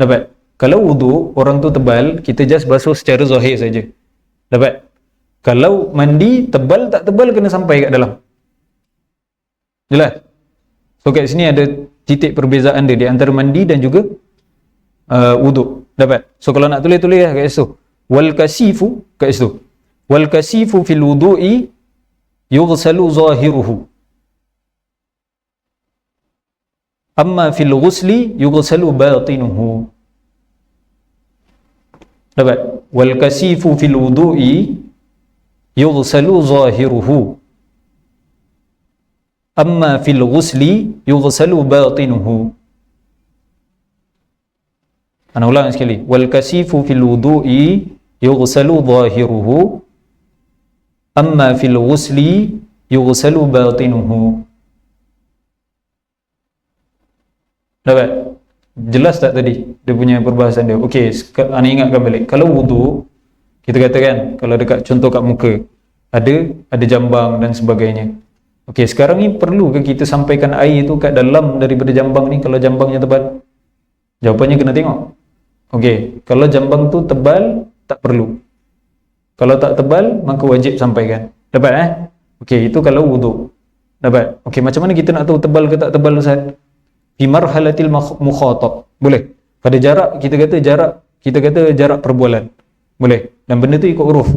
Dapat? Kalau wuduk, orang tu tebal, kita just basuh secara zahir saja. Dapat? Kalau mandi, tebal tak tebal kena sampai kat dalam. Jelas? So kat sini ada titik perbezaan dia di antara mandi dan juga wuduk. Dapat? So kalau nak tulis-tulis lah kat situ. Wal kasifu kat situ. Wal kasifu fil wudu'i yughsalu zahiruhu. Amma fil ghusli yughsalu batinuhu. Dapat? Wal kasifu fil wudu'i yughsalu zahiruhu. Amma fil ghusli yughsalu batinuhu. Ana ulang sekali. Wal kasifu fil wudu'i yughsalu zahiruhu. Amma fil ghusli yughsalu batinuhu. Dapat? Jelas tak tadi dia punya perbahasan dia? Okey, ana ingatkan balik. Kalau wudu, kita katakan kalau dekat contoh kat muka ada jambang dan sebagainya. Okey, sekarang ni perlu ke kita sampaikan air tu kat dalam daripada jambang ni kalau jambangnya tebal? Jawapannya kena tengok. Okey, kalau jambang tu tebal tak perlu. Kalau tak tebal maka wajib sampaikan. Dapat Okey, itu kalau wudu. Dapat? Okey, macam mana kita nak tahu tebal ke tak tebal, Ustaz? Fi marhalatil mukhatab. Boleh. Pada jarak kita kata jarak perbualan. Boleh. Dan benda tu ikut huruf.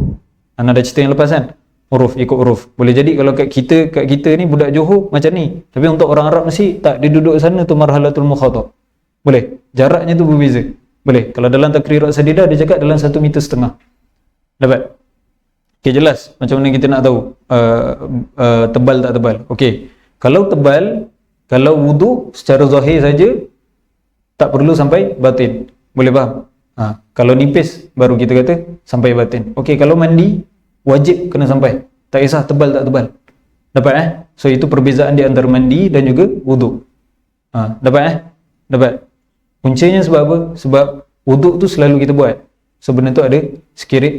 Anda dah cerita yang lepas kan? Huruf, ikut huruf. Boleh jadi kalau kat kita ni budak Johor macam ni. Tapi untuk orang Arab mesti tak, dia duduk sana tu marhalatul mukhatab. Boleh. Jaraknya tu berbeza. Boleh. Kalau dalam takrirat sadidah dia cakap dalam 1,5 meter. Dapat? Okey, jelas macam mana kita nak tahu tebal tak tebal. Okey. Kalau tebal, kalau wudu secara zahir saja tak perlu sampai batin. Boleh faham? Kalau nipis baru kita kata sampai batin. Okey, kalau mandi wajib kena sampai. Tak kisah tebal tak tebal. Dapat So itu perbezaan di antara mandi dan juga wudu. Dapat Dapat. Puncanya sebab apa? Sebab wuduk tu selalu kita buat. Sebenarnya tu ada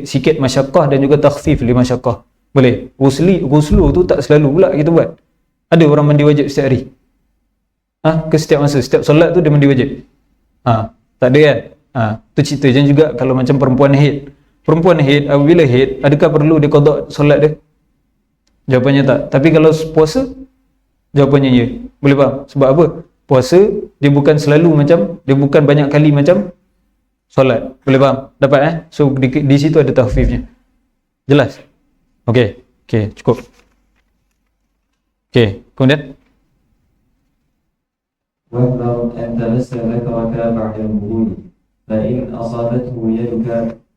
sikit masyaqqah dan juga takhfif li masyaqqah. Boleh. Ghuslu tu tak selalu pula kita buat. Ada orang mandi wajib setiap hari. Ke setiap masa, setiap solat tu dia mandi wajib. Tak ada kan? Tu cerita. Dan juga kalau macam perempuan haid. Perempuan haid, apabila haid, adakah perlu dia qada solat dia? Jawapannya tak. Tapi kalau puasa, jawapannya ya. Boleh faham? Sebab apa? Puasa dia bukan selalu macam, dia bukan banyak kali macam solat. Boleh faham? Dapat So di situ ada tahfifnya. Jelas? Okey, cukup. Kemudian واحذر أن تمس ذكرك بعد الوضوء فإن أصابته يدك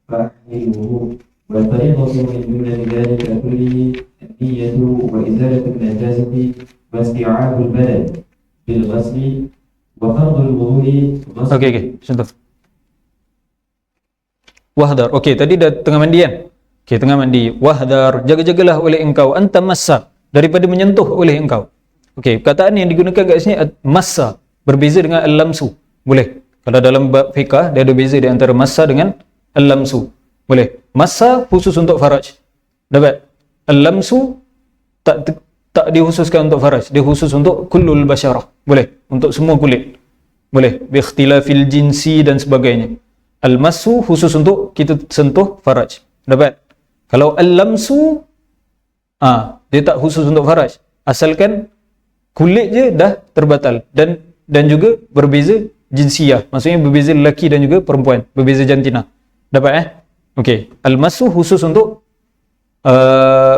فأحمل الوضوء والفريضة من جملة ذلك كله النية وإزالة النجاسة واستيعاب البدن بالغسل وفرض الوضوء غسل. Okey, contoh. Wahdar. Okey, tadi dah tengah mandi kan? Okey, tengah mandi. Wahdar, jaga-jagalah oleh engkau anta massa, daripada menyentuh oleh engkau. Okey, perkataan yang digunakan kat sini massa, berbeza dengan al-lamsu. Boleh. Kalau dalam bab fiqah dia ada beza di antara massa dengan al-lamsu. Boleh. Massa khusus untuk faraj. Dapat. Al-lamsu tak dikhususkan untuk faraj, dia khusus untuk kullul basyarah. Boleh. Untuk semua kulit. Boleh. Bi ikhtilafil jinsi dan sebagainya. Al-massu khusus untuk kita sentuh faraj. Dapat. Kalau al-lamsu dia tak khusus untuk faraj. Asalkan kulit je dah terbatal dan juga berbeza jinsiyah, maksudnya berbeza lelaki dan juga perempuan, berbeza jantina. Dapat Okey, al-masu khusus untuk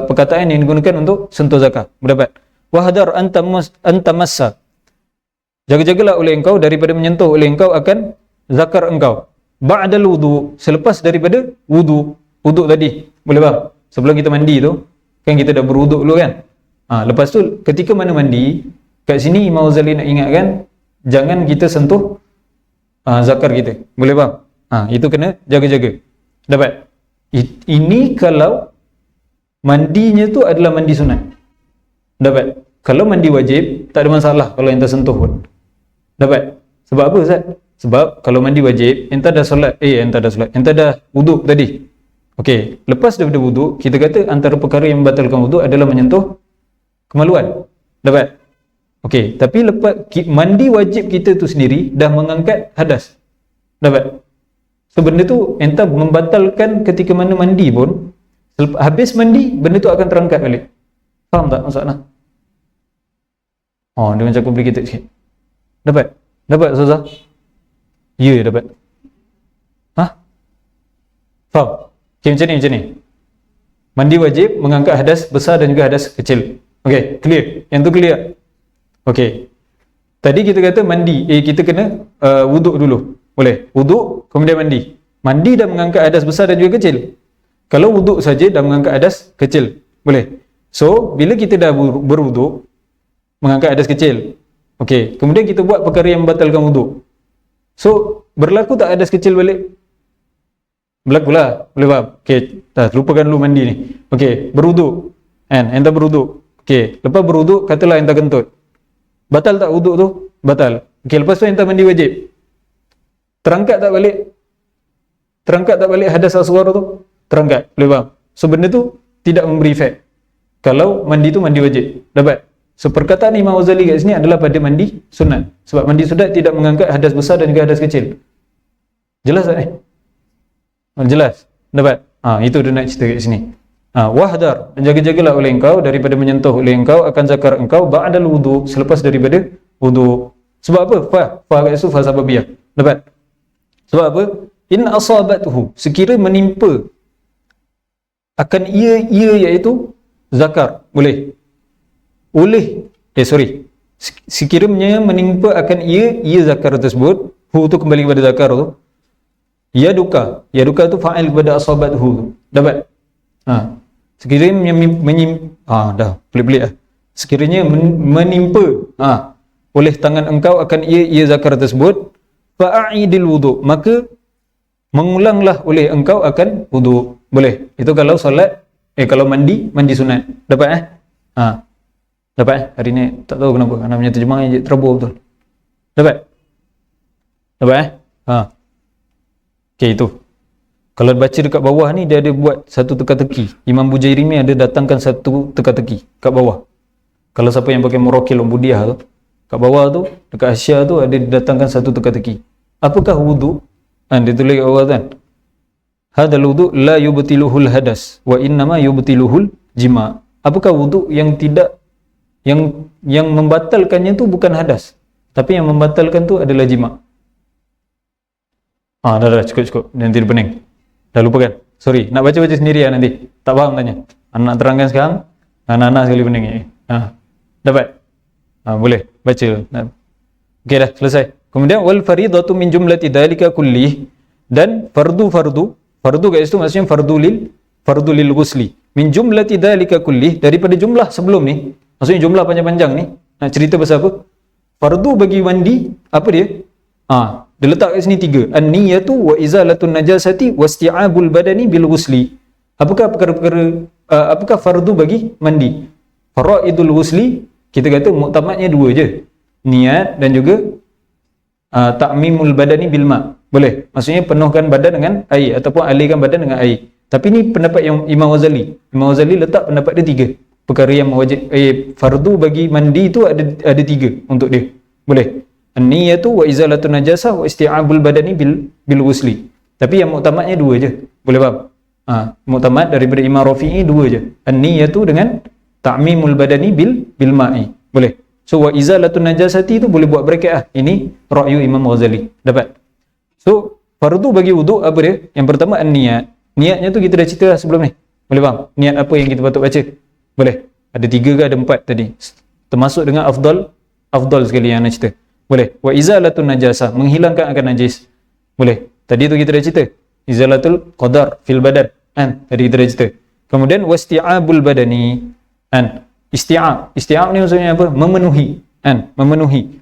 perkataan yang digunakan untuk sentuh zakar. Dapat. Wahdar anta massa, jaga-jagalah oleh engkau daripada menyentuh oleh engkau akan zakar engkau ba'dal wudu, selepas daripada wudu tadi. Boleh faham? Sebelum kita mandi tu kan kita dah berwuduk dulu kan. Lepas tu ketika mana mandi, kat sini Imam Ghazali nak ingatkan jangan kita sentuh zakar kita. Boleh faham? Itu kena jaga-jaga. Dapat? Ini kalau mandinya tu adalah mandi sunat. Dapat? Kalau mandi wajib tak ada masalah kalau yang tersentuh pun. Dapat? Sebab apa Ustaz? Sebab kalau mandi wajib entah dah solat, entah dah wuduk tadi. Okey, lepas daripada wuduk kita kata antara perkara yang membatalkan wuduk adalah menyentuh kemaluan. Dapat? Okey, tapi lepas mandi wajib kita tu sendiri dah mengangkat hadas. Dapat? So benda tu entah membatalkan ketika mana mandi pun, habis mandi benda tu akan terangkat balik. Faham tak maksudnya? Dia macam complicated sikit. Dapat? Dapat Ustazah? Ya, dapat. Faham? Okey, macam ni. Mandi wajib mengangkat hadas besar dan juga hadas kecil. Okey, clear. Yang tu clear. Okey. Tadi kita kata mandi, kita kena wuduk dulu. Boleh. Wuduk kemudian mandi. Mandi dah mengangkat hadas besar dan juga kecil. Kalau wuduk saja dah mengangkat hadas kecil. Boleh. So, bila kita dah berwuduk mengangkat hadas kecil. Okey, kemudian kita buat perkara yang membatalkan wuduk. So, berlaku tak hadas kecil balik? Berlakulah. Boleh faham? Okey, lupakan dulu mandi ni. Okey, berwuduk. Entah berwuduk. Okey, lepas berwuduk katalah entah kentut. Batal tak wuduk tu? Batal. Okey, lepas tu entah mandi wajib. Terangkat tak balik hadas asghar tu? Terangkat. Boleh faham? So benda tu tidak memberi efek. Kalau mandi tu mandi wajib. Dapat? So perkataan Imam Ghazali kat sini adalah pada mandi sunat. Sebab mandi sunat tidak mengangkat hadas besar dan juga hadas kecil. Jelas tak Jelas? Dapat? Itu dia nak cerita kat sini. Wahdar, dan jaga-jagalah oleh engkau daripada menyentuh oleh engkau akan zakar engkau ba'dal wudu, selepas daripada wudu. Sebab apa? Fa kat situ fa sababiyah. Dapat? Sebab apa? In asabathu, sekira menimpa akan ia iaitu zakar. Boleh. Sekiranya menimpa akan ia zakar tersebut, hu tu kembali kepada zakar tu. Yaduka tu fa'il kepada asabathu tu. Dapat? Sekiranya pelik-pelik sekiranya menimpa oleh tangan engkau akan ia zakar tersebut, fa'idil wudu, maka mengulanglah oleh engkau akan wudu. Boleh. Itu kalau solat, kalau mandi sunat. Dapat Dapat Hari ni tak tahu kenapa namanya terjemahan je terabur betul. Dapat? Dapat Okey, itu. Kalau baca dekat bawah ni, dia ada buat satu teka-teki. Imam Bujairimi ada datangkan satu teka-teki kat bawah. Kalau siapa yang pakai Murakil Ubudiyah tu, kat bawah tu, dekat Asya tu ada didatangkan satu teka-teki. Apakah wudu? Dia tulis kat bawah kan. Hadal wudu la yubtiluhul hadas wa innama yubtiluhul jima'. Apakah wudu yang tidak yang membatalkannya tu bukan hadas, tapi yang membatalkan tu adalah jima'. Dah cukup. Nanti dia pening. Dah lupa kan? Sorry, nak baca-baca sendiri lah nanti. Tak faham tanya. Anak terangkan sekarang, anak-anak sekali pening ni. Dapat? Boleh baca. Okey dah, selesai. Kemudian wal faridatu min jumlati dzalika kullih, dan fardu kat situ maksudnya fardu lil ghusli. Min jumlati dzalika kullih, daripada jumlah sebelum ni, maksudnya jumlah panjang-panjang ni, nak cerita pasal apa? Fardu bagi mandi, apa dia? Dia letak kat sini 3. An-niyatu wa izalatun najasati wasti'abul badani bil ghusli. Apakah perkara-perkara apakah fardu bagi mandi? Faraidul ghusli, kita kata muktamadnya 2 je. Niat dan juga ta'mimul badani bil ma'. Boleh. Maksudnya penuhkan badan dengan air ataupun alirkan badan dengan air. Tapi ni pendapat yang Imam Ghazali. Imam Ghazali letak pendapat dia 3. Perkara yang mewajib fardu bagi mandi tu ada 3 untuk dia. Boleh. An-niyatu wa izalatun najasah wa isti'abul badani bil ghusli. Tapi yang muktamadnya 2 je. Boleh faham? Muktamad daripada Imam Rafi'i 2 je. An-niyatu dengan ta'mimul badani bil ma'i. Boleh. So wa izalatun najasati tu boleh buat bracket Ini ra'yu Imam Ghazali. Dapat. So fardu bagi wuduk apa dia? Yang pertama an-niyat. Niatnya tu kita dah cerita sebelum ni. Boleh faham? Niat apa yang kita patut baca? Boleh. Ada 3 ke ada 4 tadi. Termasuk dengan afdal sekali yang nak cerita. Boleh. Wa izalatun najasah, menghilangkan akan najis. Boleh. Tadi tu kita dah cerita. Izalatul qadar fil badan. Tadi kita dah cerita. Kemudian wasti'abul badani. Isti'ab. Isti'ab ni maksudnya apa? Memenuhi.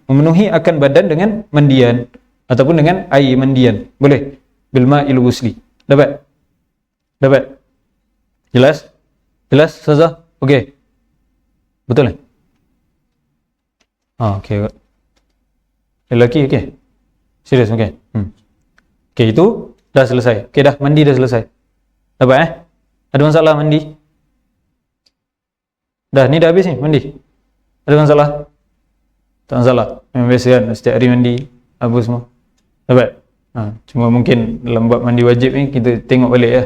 Memenuhi akan badan dengan mandian ataupun dengan air mandian. Boleh. Bil ma'il ghusli. Dapat? Jelas? Ustazah? Okey. Betul ni? Okey. Lelaki, okey. Serius, okey. Okey, itu dah selesai. Okey dah, mandi dah selesai. Dapat Ada masalah mandi? Dah, ni dah habis ni, mandi. Ada masalah? Tak masalah. Memang biasa kan, setiap hari mandi, apa semua. Dapat? Cuma mungkin dalam bab mandi wajib ni, kita tengok balik ya.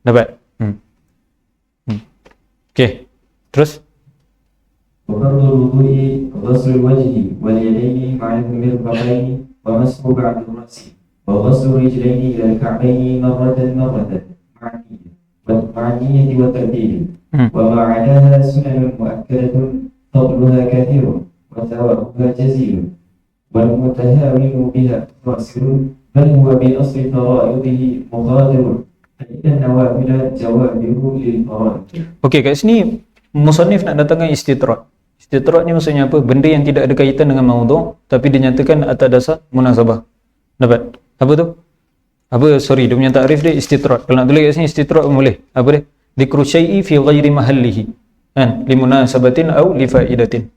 Dapat? Okey, terus? وفرض الوضوء غسل الوجه واليدين مع المرفقين ومسح بعد الرأس وغسل الرجلين إلى الكعبين مرة مع النية والترتيب وما عداها سنن مؤكدة فضلها كثير وثوابها جزيل والمتهاون بها راسل بل هو بأصل فرائضه مغادر فإن النوافل جوابر للفرائض. Okey, kat sini musannif nak datangkan istitrat. Istitrat ni maksudnya apa? Benda yang tidak ada kaitan dengan maudhu' tapi dinyatakan atas dasar munasabah. Dapat? Apa tu? Dia punya takrif dia istitrat. Kalau nak tulis kat sini istitrat boleh. Apa dia? Dzikru syai'i fi ghairi mahallihi. Li munasabatin aw li fa'idatin.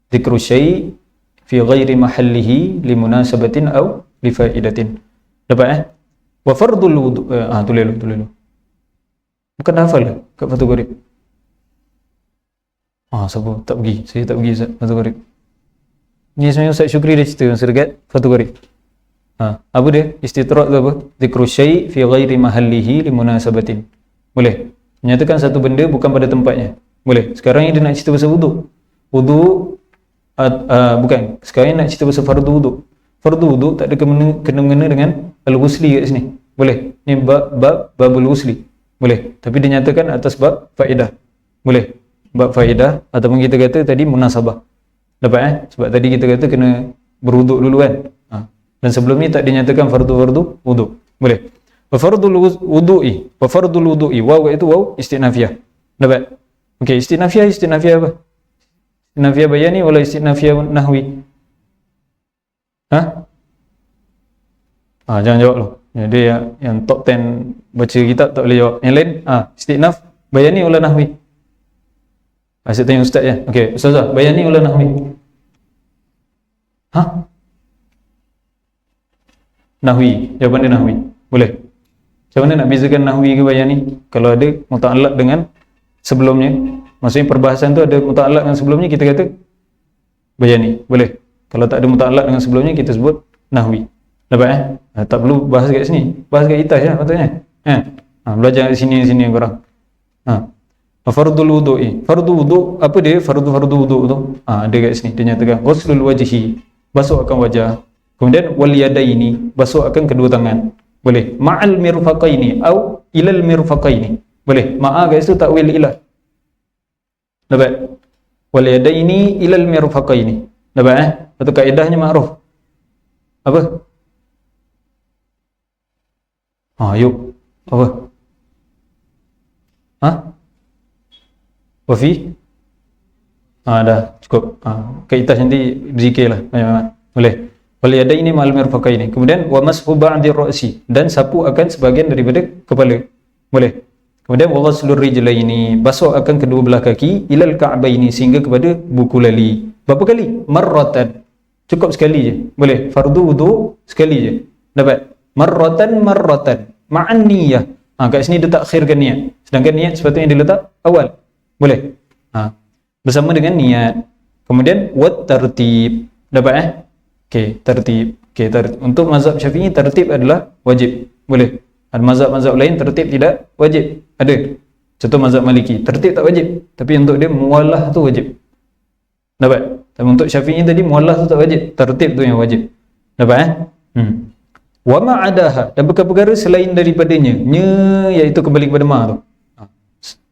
Dzikru syai'i fi ghairi mahallihi li munasabatin aw li fa'idatin. Dapat Wa fardul wudu'. Tulis dulu. Bukan dah hafal ke kat Fathul Qorib? Siapa tak pergi? Saya tak pergi Ustaz Fathul Qorib. Ni sebenarnya Ustaz Syukri dah cerita masa dekat Fathul Qorib. Apa dia? Istitrat tu apa? Dzikru syai' fi ghairi mahallihi li munasabatin. Boleh. Menyatakan satu benda bukan pada tempatnya. Boleh. Sekarang ni dia nak cerita pasal wuduk. Bukan. Sekarang ni nak cerita pasal fardu wuduk. Fardu wuduk tak ada kena-mengena dengan al-ghusli kat sini. Boleh. Ni babul ghusli. Boleh. Tapi dia nyatakan atas bab faedah. Boleh. Bab faedah ataupun kita kata tadi munasabah. Dapat Sebab tadi kita kata kena berwuduk dulu kan. Dan sebelum ni tak dinyatakan fardu wuduk. Boleh. Wa fardul wudu'i. Waw itu waw istinafiyah. Dapat? Okey, istinafiyah apa? Istinafiyah bayani wala istinafiyah nahwi? Jangan jawab loh. Dia yang top 10 baca kitab tak boleh jawab. Yang lain, istinaf bayani wala nahwi? Asyik tanya ustaz ya. Okey, ustazah, bayani wala nahwi? nahwi. Jawapan dia nahwi. Boleh. Macam mana nak bezakan nahwi ke bayan ni? Kalau ada muta'allaq dengan sebelumnya, maksudnya perbahasan tu ada muta'allaq dengan sebelumnya, kita kata bayani. Boleh. Kalau tak ada muta'allaq dengan sebelumnya, kita sebut nahwi. Dapat tak perlu bahas kat sini. Bahas kat itas je patutnya. Belajar kat sini korang. Fardul wudu'. Fardu wudu', apa dia fardu wudu' tu? Ada kat sini dia nyatakan ghuslul wajhi, basuh akan wajah. Kemudian wal yadaini, basuh akan kedua tangan. Boleh. Ma'al mirfaqaini au ilal mirfaqaini. Boleh. Ma'a kat situ takwil ilah. Dapat. Wal yadaini ilal mirfaqaini. Dapat Satu kaedahnya ma'ruf. Apa? Yuk. Apa? Wafi? Dah cukup. Kaitas nanti berzikir lah. Boleh. Wal yadaini ma'al mirfaqaini. Kemudian wa mashu ba'di ra'si, dan sapu akan sebahagian daripada kepala. Boleh. Kemudian wa ghaslur rijlaini, basuh akan kedua belah kaki, ilal ka'baini, sehingga kepada buku lali. Berapa kali? Marratan. Cukup sekali je. Boleh. Fardu wudu sekali je. Dapat. Marratan ma'an niyah. Kat sini dia takhirkan niat. Sedangkan niat sepatutnya dia letak awal. Boleh. Bersama dengan niat. Kemudian wat tartib. Dapat Okey, tertib. Untuk mazhab Syafi'i tertib adalah wajib. Boleh. Ada mazhab-mazhab lain tertib tidak wajib. Ada. Contoh mazhab Maliki, tertib tak wajib, tapi untuk dia muwallah tu wajib. Dapat. Tapi untuk Syafi'i tadi muwallah tu tak wajib, tertib tu yang wajib. Dapat Wa ma'adaha, dan perkara-perkara selain daripadanya, iaitu kembali kepada ma tu.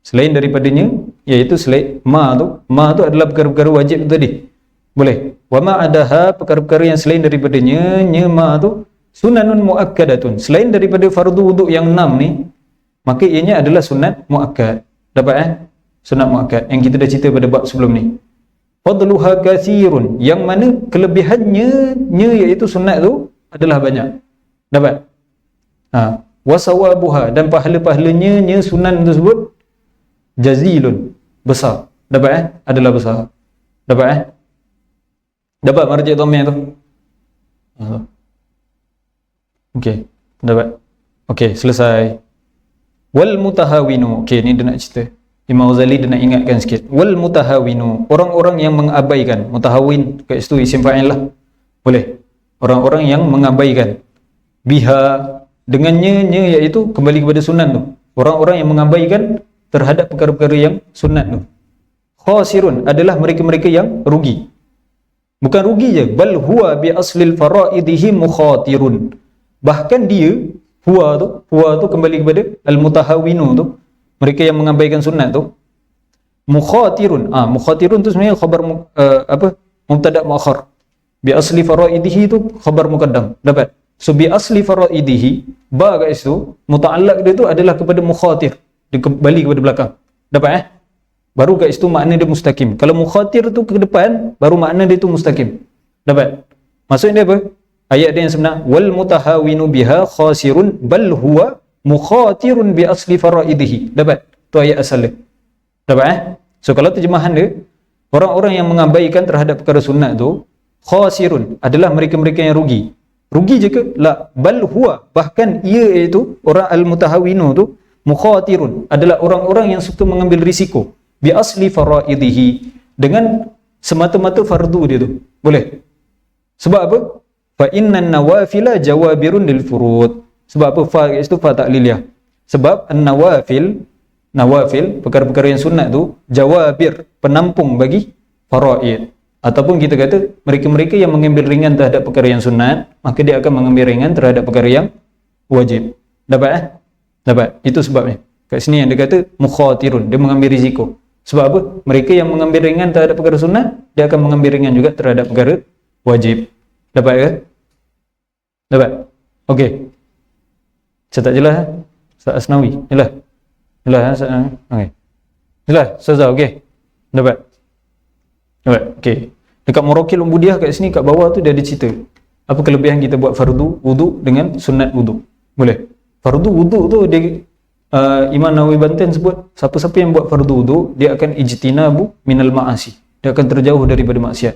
Selain daripadanya, iaitu selain ma tu adalah perkara-perkara wajib tu tadi. Boleh. Wa ma'adaha, perkara-perkara yang selain daripadanya, ma tu sunanun muakkadatun. Selain daripada fardu wudu yang 6 ni, maka ianya adalah sunat muakkad. Dapat sunat muakkad yang kita dah cerita pada bab sebelum ni. Fadluha katsirun, yang mana kelebihannya iaitu sunat tu adalah banyak. Dapat. Wasawabuha, dan pahala-pahalanya sunan tersebut jazilun, besar. Dapat adalah besar. Dapat dapat marji' dhamma tu. Okey, dapat. Okey, selesai. Wal mutahawinu. Okey, ni dia nak cerita. Imam Ghazali dia nak ingatkan sikit. Wal mutahawinu, orang-orang yang mengabaikan. Mutahawin kat situ isim fa'il lah. Boleh. Orang-orang yang mengabaikan. Biha, dengannya iaitu kembali kepada sunat tu. Orang-orang yang mengabaikan terhadap perkara-perkara yang sunat tu. Khasirun, adalah mereka-mereka yang rugi. Bukan rugi je, bal huwa bi aslil faraidihi mukhatirun. Bahkan dia huwa tu kembali kepada al-mutahawinu tu, mereka yang mengabaikan sunat tu, mukhatirun. Mukhatirun tu sebenarnya khabar mubtada' muakhar. Bi asli faraidihi tu khabar muqaddam. Dapat. So bi asli faraidihi, ba kat situ muta'allaq dia tu adalah kepada mukhatir, dia kembali kepada belakang. Dapat baru kat situ makna dia mustaqim. Kalau mukhatir tu ke depan, baru makna dia tu mustaqim. Dapat. Maksudnya dia apa? Ayat dia yang sebenar, wal mutahawinu biha khasirun bal huwa mukhatirun bi asli faraidihi. Dapat. Tu ayat asal dia. Dapat So kalau terjemahan dia, orang-orang yang mengabaikan terhadap perkara sunat tu khasirun, adalah mereka-mereka yang rugi. Rugi je ke? La, bal huwa, bahkan ia iaitu orang al-mutahawinu tu mukhatirun, adalah orang-orang yang suka mengambil risiko bi asli faraidihi, dengan semata-mata fardu dia tu. Boleh. Sebab apa? Fa innan nawafila jawabirun lil furud. Sebab apa? Fa itu fa ta'liliyah. Sebab an-nawafil, perkara-perkara yang sunat tu jawabir, penampung bagi faraid. Ataupun kita kata mereka-mereka yang mengambil ringan terhadap perkara yang sunat, maka dia akan mengambil ringan terhadap perkara yang wajib. Dapat Dapat. Itu sebabnya. Kat sini yang dia kata mukhatirun, dia mengambil risiko. Sebab apa? Mereka yang mengambil ringan terhadap perkara sunat, dia akan mengambil ringan juga terhadap perkara wajib. Dapat ke? Dapat? Okey. Saya tak jelas Ustaz Asnawi. Jelas? Jelas okey. Jelas? Ustazah, okey. Dapat? Okey. Dekat Murakil Umbudiyah kat sini kat bawah tu dia ada cerita apa kelebihan kita buat fardu wudu dengan sunat wudu. Boleh. Fardu wudu tu dia Imam Nawawi Banten sebut siapa-siapa yang buat fardu wudu dia akan ijtinabu minal ma'asi. Dia akan terjauh daripada maksiat.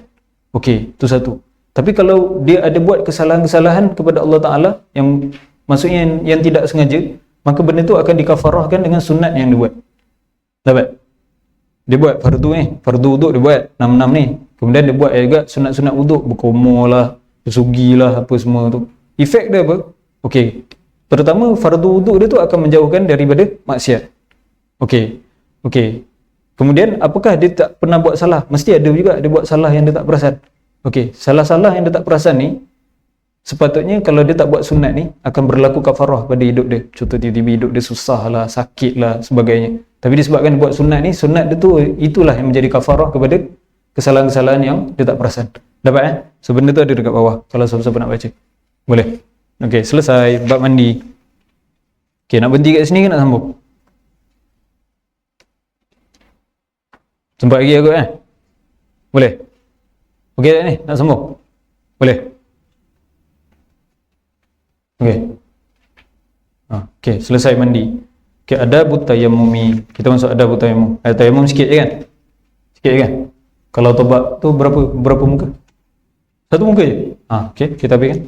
Okey, tu satu. Tapi kalau dia ada buat kesalahan-kesalahan kepada Allah Ta'ala, yang maksudnya yang tidak sengaja, maka benda tu akan dikafarahkan dengan sunat yang dia buat. Dapat? Dia buat fardu ni, fardu wuduk dia buat 6 ni. Kemudian dia buat juga sunat-sunat wuduk, berkumur lah, bersugi lah, apa semua tu. Efek dia apa? Okey. Pertama, fardu wuduk dia tu akan menjauhkan daripada maksiat. Okey. Okey. Kemudian apakah dia tak pernah buat salah? Mesti ada juga dia buat salah yang dia tak perasan. Okey, salah-salah yang dia tak perasan ni, sepatutnya kalau dia tak buat sunat ni, akan berlaku kafarah pada hidup dia. Contoh tiba-tiba hidup dia susah lah, sakit lah, sebagainya. Tapi disebabkan dia buat sunat ni, sunat dia tu, itulah yang menjadi kafarah kepada kesalahan-kesalahan yang dia tak perasan. Dapat So benda tu ada dekat bawah, kalau siapa-siapa nak baca. Boleh? Okey, selesai bab mandi. Okey, nak berhenti kat sini ke nak sambung? Sempat lagi aku Boleh? Okey tak ni? Nak sambung? Boleh? Okey. Okey, selesai mandi. Okey, adabut tayammumi. Kita masuk adabut tayammum. Tayammum sikit je kan? Sikit je kan? Kalau tobat tu berapa muka? Satu muka je? Okey, kita habiskan.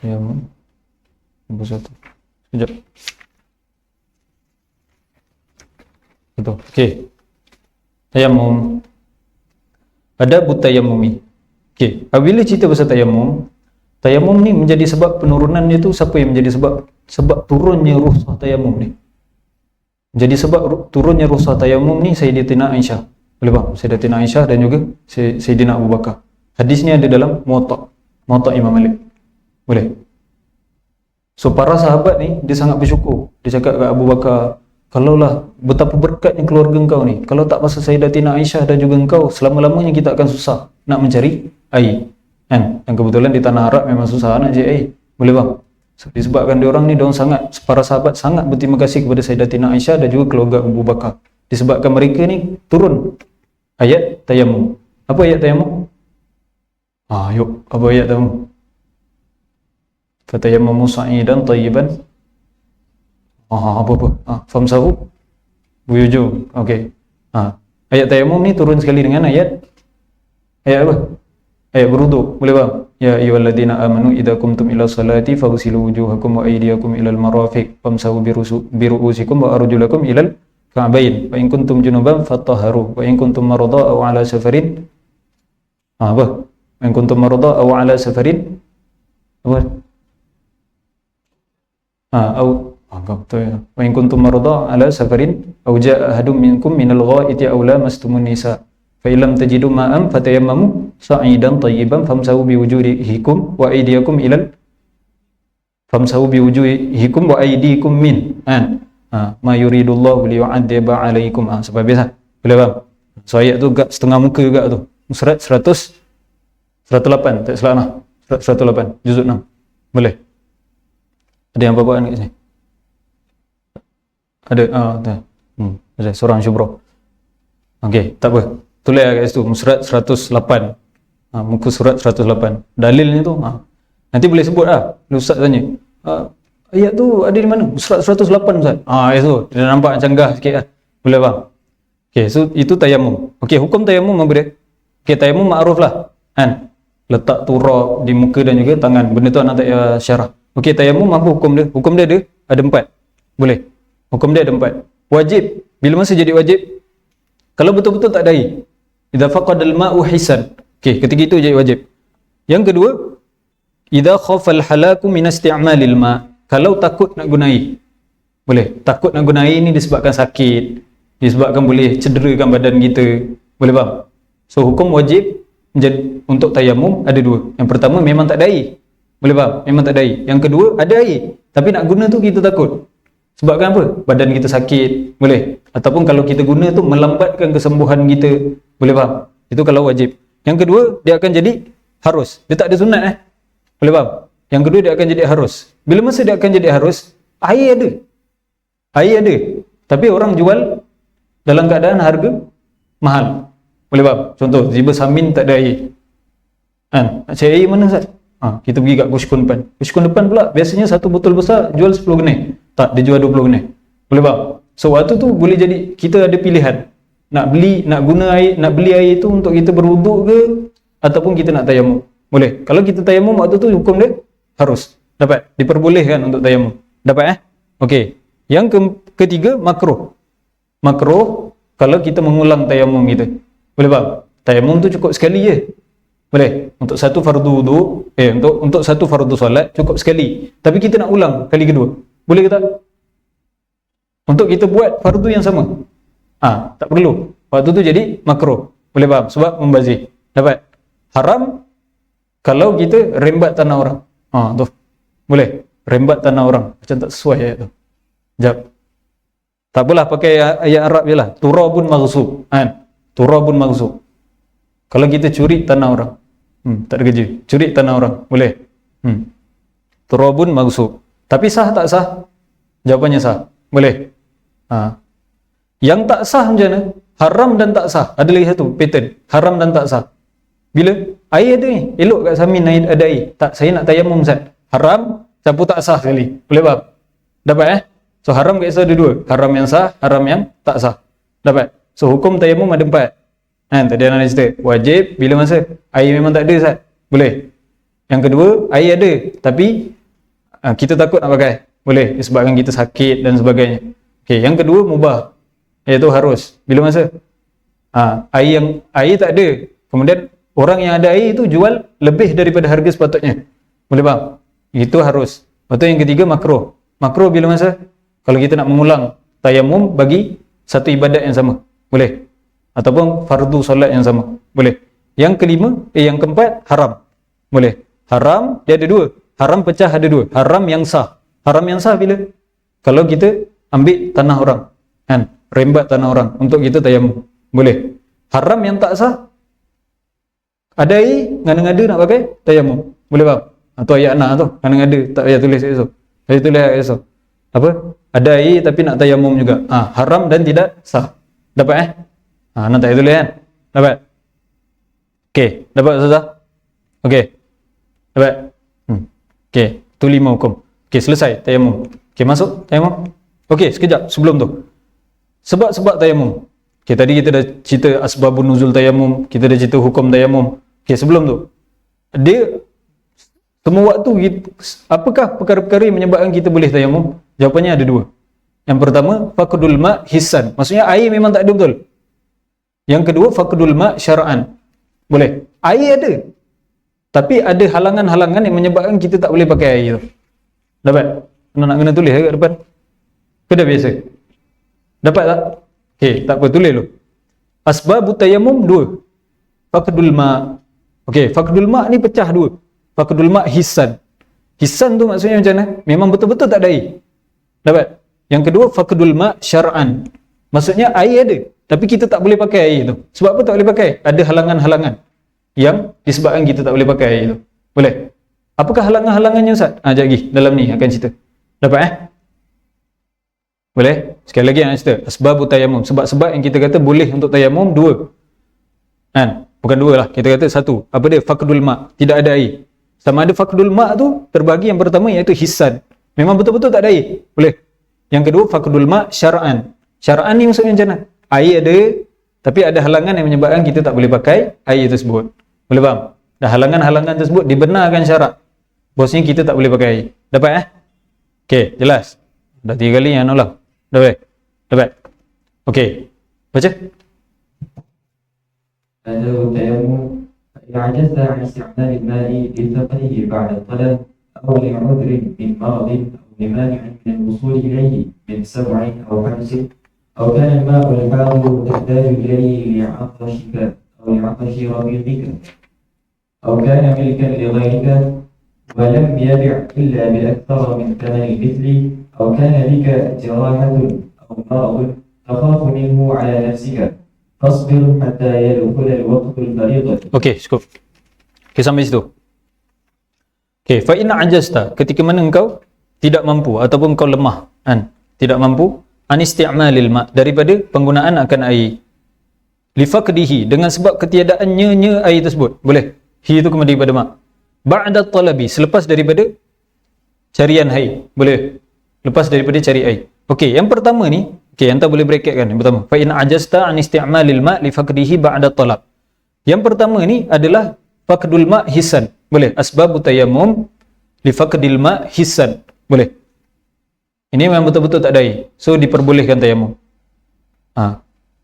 Tayammum. Nombor 1. Sekejap. Betul. Okey. Tayammum. Adabut tayammumi. Okey, apabila cerita pasal tayammum, tayammum ni menjadi sebab penurunannya tu, siapa yang menjadi sebab turunnya rukhsah tayammum ni? Jadi sebab turunnya rukhsah tayammum ni Sayyidatina Aisyah. Boleh faham? Sayyidatina Aisyah dan juga Sayyidina Abu Bakar. Hadis ni ada dalam Muwatta Imam Malik. Boleh. So para sahabat ni dia sangat bersyukur. Dia cakap kat Abu Bakar, kalaulah betapa berkatnya keluarga engkau ni, kalau tak pasal Sayyidatina Aisyah dan juga engkau, selama-lamanya kita akan susah nak mencari air. Kan? Dan kebetulan di tanah Arab memang susah nak cari air. Boleh bang? So, disebabkan diorang ni, para sahabat sangat berterima kasih kepada Sayyidatina Aisyah dan juga keluarga Abu Bakar. Disebabkan mereka ni turun ayat tayammum. Apa ayat tayammum? Yuk, apa ayat tayammum? Fatayammamu sa'idan tayyiban. Apa? Famsahu buyuju. Okey. Ayat tayammum ni turun sekali dengan ayat apa? Ayat berwuduk. Boleh faham? Ya ayyuhalladzina amanu idza qumtum ila salati faghsilu wujuhakum wa aydiyakum ilal marafiq wamsahu biru'usikum wa arjulakum ilal ka'bayn wa in kuntum junuban fatahharu wa in kuntum marada aw ala safarin. Apa? Wa in kuntum marada aw ala safarin. Apa? Wa in kuntum marada ala safarin aw jaa ahadun minkum minal ghaiti aw lamastumun nisa fa illam tajidu ma'an fatayammamu sa'idan tayyiban famsahu biwujuhikum wa aydiyakum ilal min ma yuridullahu liyu'adziba 'alaikum. Sebab biasa. Boleh faham? So ayat tu setengah muka juga tu. Surat 108 tak salah lah. Surat 108 juzuk 6. Boleh? Ada yang bawaan kat sini? Ada? Ada seorang syubro. Okey, tak apa. Tulis kat situ, surat 108. Muka surat 108. Dalilnya tu, nanti boleh sebut lah. Ustaz tanya, ayat tu ada di mana? Surat 108 Ustaz. Ayat tu, dia nampak canggah sikit lah. Boleh faham? Okey, so itu tayammum. Okey, hukum tayammum apa dia? Okey, tayammum ma'ruf lah. Kan? Letak turab di muka dan juga tangan. Benda tu anak tak payah syarah. Okey, tayammum apa hukum dia? Hukum dia ada 4. Boleh? Hukum dia ada 4. Wajib. Bila masa jadi wajib? Kalau betul-betul tak ada air. Idza faqadal ma'u hisan. Okey, ketika itu jadi wajib. Yang kedua, idza khafal halaku min isti'malil ma'. Kalau takut nak guna air. Boleh. Takut nak guna air ni disebabkan sakit, disebabkan boleh cederakan badan kita. Boleh faham? So hukum wajib untuk tayammum ada 2. Yang pertama memang tak ada air. Boleh faham? Memang tak ada air. Yang kedua ada air, tapi nak guna tu kita takut. Sebabkan apa? Badan kita sakit. Boleh. Ataupun kalau kita guna tu melambatkan kesembuhan kita. Boleh faham? Itu kalau wajib. Yang kedua, dia akan jadi harus. Dia tak ada sunat Boleh faham? Yang kedua, dia akan jadi harus. Bila masa dia akan jadi harus, air ada. Air ada. Tapi orang jual dalam keadaan harga mahal. Boleh faham? Contoh, tiba Samin tak ada air. Nak cari air mana Ustaz? Kita pergi kat Kushkun depan. Kushkun depan pula, biasanya satu botol besar jual 10 geneh. Tak, dia jual 20 geneh. Boleh faham? So waktu tu boleh jadi kita ada pilihan. nak guna air, nak beli air itu untuk kita berwuduk ke ataupun kita nak tayamum? Boleh. Kalau kita tayamum waktu tu hukum dia harus. Dapat? Diperbolehkan untuk tayamum. Dapat Okey. Yang ketiga, makruh. Makruh kalau kita mengulang tayamum kita. Boleh faham? Tayamum tu cukup sekali je. Boleh. Untuk satu fardu wuduk, untuk satu fardu solat cukup sekali. Tapi kita nak ulang kali kedua. Boleh ke tak? Untuk kita buat fardu yang sama. Tak perlu. Waktu tu jadi makruh. Boleh faham? Sebab membazir. Dapat? Haram kalau kita rembat tanah orang. Tu. Boleh. Rembat tanah orang. Macam tak sesuai ayat tu. Sekejap. Tak apalah, pakai ayat Arab je lah. Turabun maghsub. Turabun maghsub. Kalau kita curi tanah orang. Tak ada kerja. Curi tanah orang. Boleh. Turabun maghsub. Tapi sah tak sah? Jawapannya sah. Boleh. Yang tak sah macam mana? Haram dan tak sah. Ada lagi satu pattern. Haram dan tak sah. Bila air ada ni, elok kat Samin ada air. Tak, saya nak tayamum Ustaz. Haram, campur tak sah sekali. Boleh faham? Dapat So haram kat ada dua. Haram yang sah, haram yang tak sah. Dapat? So hukum tayamum ada 4. Tadi anak cerita. Wajib bila masa air memang tak ada Ustaz. Boleh. Yang kedua, air ada. Tapi kita takut nak pakai. Boleh. Disebabkan kita sakit dan sebagainya. Okey, yang kedua mubah. Iaitu harus. Bila masa? Air tak ada. Kemudian orang yang ada air itu jual lebih daripada harga sepatutnya. Boleh faham? Itu harus. Lepas tu yang ketiga makruh. Makruh bila masa? Kalau kita nak mengulang tayamum bagi satu ibadat yang sama. Boleh. Ataupun fardu solat yang sama. Boleh. Yang kelima, yang keempat, haram. Boleh. Haram, dia ada dua. Haram pecah ada dua. Haram yang sah. Haram yang sah bila? Kalau kita ambil tanah orang. Rembat tanah orang untuk kita tayamum. Boleh. Haram yang tak sah, ada air, ngada-ngada nak pakai tayamum. Boleh faham? Atau ayat anak tu, ngada-ngada, tak payah tulis esok. Saya tulis esok. Apa? Ada air tapi nak tayamum juga. Haram dan tidak sah. Dapat nak tak payah tulis kan? Dapat? Okey, dapat Ustazah? Okey. Dapat? Okey, tu 5 hukum. Okey, selesai tayamum. Okey, masuk tayamum. Okey, sekejap sebelum tu. Sebab-sebab tayamum. Okey, tadi kita dah cerita asbabun nuzul tayamum, kita dah cerita hukum tayamum. Okey, sebelum tu, dia semua waktu apakah perkara-perkara yang menyebabkan kita boleh tayamum? Jawapannya ada dua. Yang pertama, faqdul ma' hissan. Maksudnya air memang tak ada betul. Yang kedua, faqdul ma' syar'an. Boleh. Air ada. Tapi ada halangan-halangan yang menyebabkan kita tak boleh pakai air tu. Dapat? Nak kena tulis kat depan? Ke dah biasa? Dapat tak? Okey, tak apa, tulis dulu. Asbabut tayamum 2. Faqdul ma'. Okey, faqdul ma' ni pecah 2. Faqdul ma' hissan. Hissan tu maksudnya macam mana? Memang betul-betul tak ada air. Dapat? Yang kedua, faqdul ma' syar'an. Maksudnya air ada, tapi kita tak boleh pakai air tu. Sebab apa tak boleh pakai? Ada halangan-halangan yang disebabkan kita tak boleh pakai air tu. Boleh? Apakah halangan-halangannya Ustaz? Sekejap lagi dalam ni akan cerita. Dapat Boleh? Sekali lagi nak cerita. Asbabut tayamum. Sebab-sebab yang kita kata boleh untuk tayamum 2. Bukan 2 lah. Kita kata 1. Apa dia? Faqdul ma'. Tidak ada air. Sama ada faqdul ma' tu terbagi yang pertama iaitu hissan. Memang betul-betul tak ada air. Boleh. Yang kedua faqdul ma' syar'an. Syar'an ni maksudnya macam mana? Air ada, tapi ada halangan yang menyebabkan kita tak boleh pakai air tersebut. Boleh faham? Dan halangan-halangan tersebut dibenarkan syarak. Bosnya kita tak boleh pakai air. Dapat Okey, jelas. Dah 3 kali yang ulang. Dapat? Okey. Baca. أنه التيمم إن عجزت عن استعمال الماء لثقله بعد الطلب أو لعذر من مرض أو لمانع من الوصول إليه من سبع أو حبس أو كان الماء الحار تحتاج إليه لعطشك أو لعطش رفيقك أو كان ملكا لغيرك ولم يبع إلا بأكثر من ثمن المثل أو كان بك جراحة أو مرض تخاف منه على نفسك فاصبر حتى يدخل الوقت الفريضة. Okey, cukup. Okey, sampai situ. Okey, fa in ajazta, ketika mana engkau tidak mampu ataupun kau lemah, tidak mampu an isti'malil ma', daripada penggunaan akan air. Li faqdihi, dengan sebab ketiadaannya air tersebut. Boleh. Hi itu kembali pada ma'. Ba'da talabi, selepas daripada carian air. Boleh. Lepas daripada cari air. Okey, yang pertama ni Okey, enta boleh bracketkan yang pertama. Fa in ajasta an isti'malil ma' li faqdihi ba'da talab. Yang pertama ni adalah faqdul ma' hissan. Boleh. Asbabut tayammum li faqdil ma' hissan. Boleh. Ini memang betul-betul tak ada air. So diperbolehkan tayammum.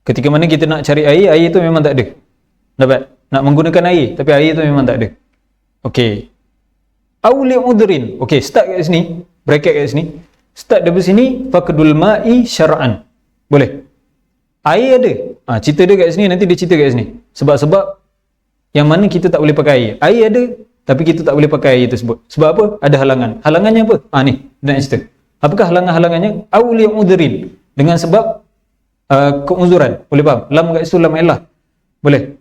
Ketika mana kita nak cari air itu memang tak ada. Dapat? Nak menggunakan air, tapi air itu memang tak ada. Okey. Auli udhrin. Okey, start kat sini, bracket kat sini. Start dari sini, faqdul ma'i syar'an. Boleh. Air ada. Cerita dia kat sini, nanti dia cerita kat sini. Sebab-sebab yang mana kita tak boleh pakai air. Air ada, tapi kita tak boleh pakai air tersebut. Sebab apa? Ada halangan. Halangannya apa? Ni, dia nak cerita. Apakah halangan-halangannya? Auli udhrin. Dengan sebab keuzuran. Boleh faham? Lam kat situ lam ilah. Boleh.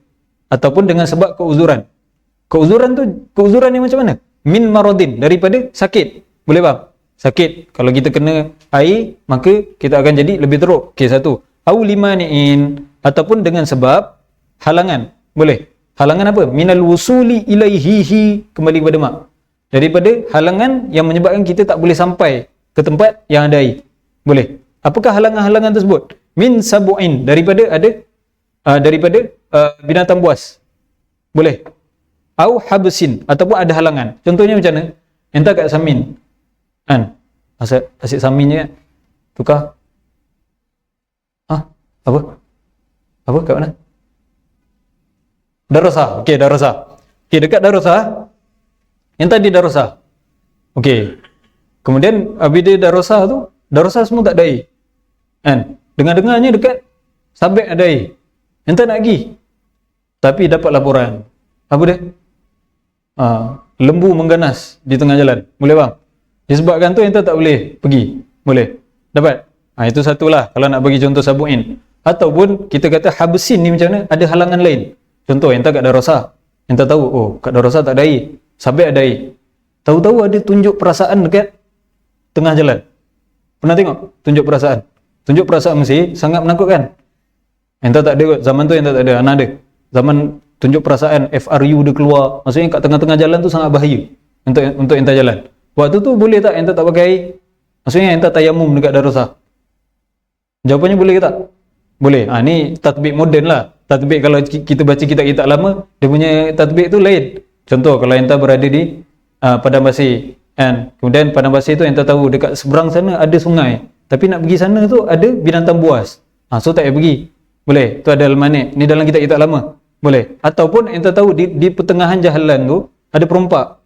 Ataupun dengan sebab keuzuran. Keuzuran ni macam mana? Min maradin, daripada sakit. Boleh faham? Sakit. Kalau kita kena air, maka kita akan jadi lebih teruk. Okey, satu. Au limani'in, ataupun dengan sebab halangan. Boleh. Halangan apa? Minal wusuli ilaihihi, kembali kepada mak. Daripada halangan yang menyebabkan kita tak boleh sampai ke tempat yang ada air. Boleh. Apakah halangan-halangan tersebut? Min sabu'in, daripada binatang buas. Boleh. Au habsin, ataupun ada halangan. Contohnya macam mana? Entah kat Samin. Kan? Asyik Saminnya kan? Tukar. Apa? Apa? Kat mana? Darusah. Okey, Darusah. Okey, dekat Darusah. Yang tadi Darusah. Okey. Kemudian bila Darusah tu, Darusah semua tak ada air. Kan? Dengar-dengarnya dekat Sabek ada air. Entah nak pergi. Tapi dapat laporan. Apa dia? Lembu mengganas di tengah jalan. Boleh bang? Disebabkan tu entah tak boleh pergi. Boleh? Dapat? Itu satulah kalau nak bagi contoh sabu'in. Ataupun kita kata habsin ni macam mana? Ada halangan lain. Contoh entah kat Darusah. Entah tahu, kat Darusah tak ada air. Sabek ada air. Tahu-tahu ada tunjuk perasaan dekat tengah jalan. Pernah tengok? Tunjuk perasaan. Tunjuk perasaan mesti sangat menakutkan. Entah tak ada, zaman tu entah tak ada, anak ada. Zaman tunjuk perasaan FRU dia keluar, maksudnya kat tengah-tengah jalan tu sangat bahaya untuk entah jalan. Waktu tu boleh tak entah tak pakai air? Maksudnya entah tayamum dekat Darusah. Jawapannya boleh ke tak? Boleh. Ni tatbik moden lah. Tatbik kalau kita baca kitab-kitab lama, dia punya tatbik tu lain. Contoh kalau entah berada di padang pasir, kan? Kemudian padang pasir tu entah tahu dekat seberang sana ada sungai, tapi nak pergi sana tu ada binatang buas. So tak payah pergi. Boleh. Tu ada al-mani'. Ni dalam kitab-kitab lama. Boleh. Ataupun entah tahu di pertengahan jalan tu ada perompak.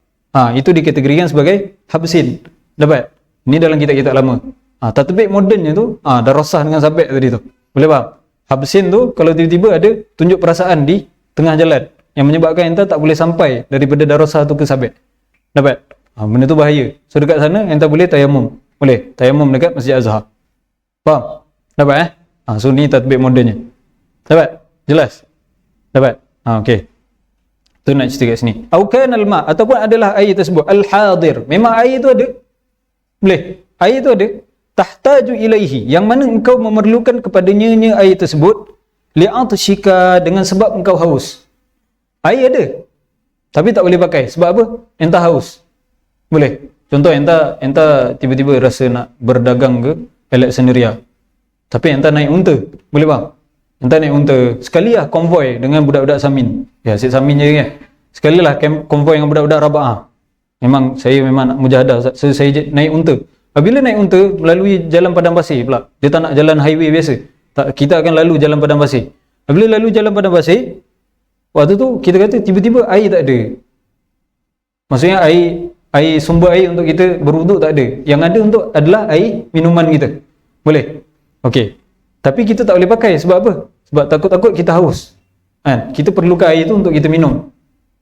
Itu dikategorikan sebagai habsin. Dapat? Ni dalam kitab-kitab lama. Tatbik modennya tu Darusah dengan Sabek tadi tu. Boleh faham? Habsin tu kalau tiba-tiba ada tunjuk perasaan di tengah jalan yang menyebabkan entah tak boleh sampai daripada Darusah tu ke Sabek. Dapat? Benda tu bahaya. So dekat sana entah boleh tayamum. Boleh. Tayamum dekat Masjid Azhar. Faham? Dapat So ni tatbik modennya. Dapat? Jelas? Dapat? Okey. Tu nak cerita kat sini. Au kana al-ma, ataupun adalah air tersebut al-hadir. Memang air tu ada. Boleh. Air tu ada. Tahtaju ilaihi, yang mana engkau memerlukan kepadanya air tersebut li'atshika, dengan sebab engkau haus. Air ada, tapi tak boleh pakai. Sebab apa? Entah haus. Boleh. Contoh entah tiba-tiba rasa nak berdagang ke Alexandria, tapi entah naik unta. Boleh bang? Entah naik unta. Sekali lah konvoi dengan budak-budak Samin. Ya, Syed Samin je kan. Sekali lah konvoi dengan budak-budak Raba'ah. Memang saya memang nak mujahadah. Saya naik unta. Apabila naik unta melalui jalan padang pasir pula. Dia tak nak jalan highway biasa. Kita akan lalu jalan padang pasir. Apabila lalu jalan padang pasir, waktu tu kita kata tiba-tiba air tak ada. Maksudnya air sumber air untuk kita berwuduk tak ada. Yang ada adalah air minuman kita. Boleh? Okey. Tapi kita tak boleh pakai sebab apa? Sebab takut-takut kita haus. Kita perlukan air tu untuk kita minum.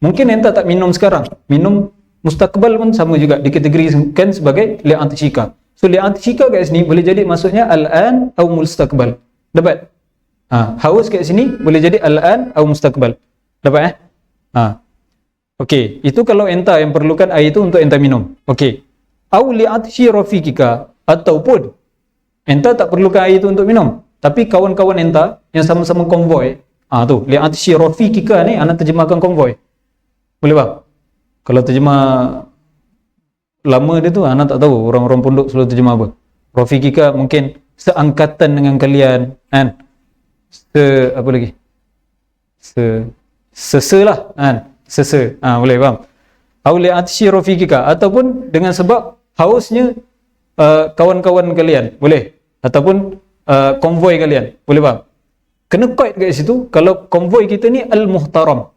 Mungkin entah tak minum sekarang. Minum mustaqbal pun sama juga, dikategorikan sebagai li'atshika. So li'atshika kat sini boleh jadi maksudnya al-an atau mustaqbal. Dapat? Haus kat sini boleh jadi al-an atau mustaqbal. Dapat Okey, itu kalau entah yang perlukan air itu untuk entah minum. Okey. Au li'atshi rafiqika, ataupun entah tak perlukan air itu untuk minum, tapi kawan-kawan entah yang sama-sama konvoi, tu li'atshi rafiqika ni anak terjemahkan konvoi. Boleh bang? Kalau terjemah lama dia tu anak tak tahu orang-orang pondok selalu terjemah apa. Rafiqika mungkin seangkatan dengan kalian, kan? Apa lagi? Seselah, kan? Boleh faham? Aw li atshi rafiqika, ataupun dengan sebab hausnya kawan-kawan kalian, boleh, ataupun konvoi kalian, boleh faham? Kena qaid kat situ kalau konvoi kita ni al-muhtaram,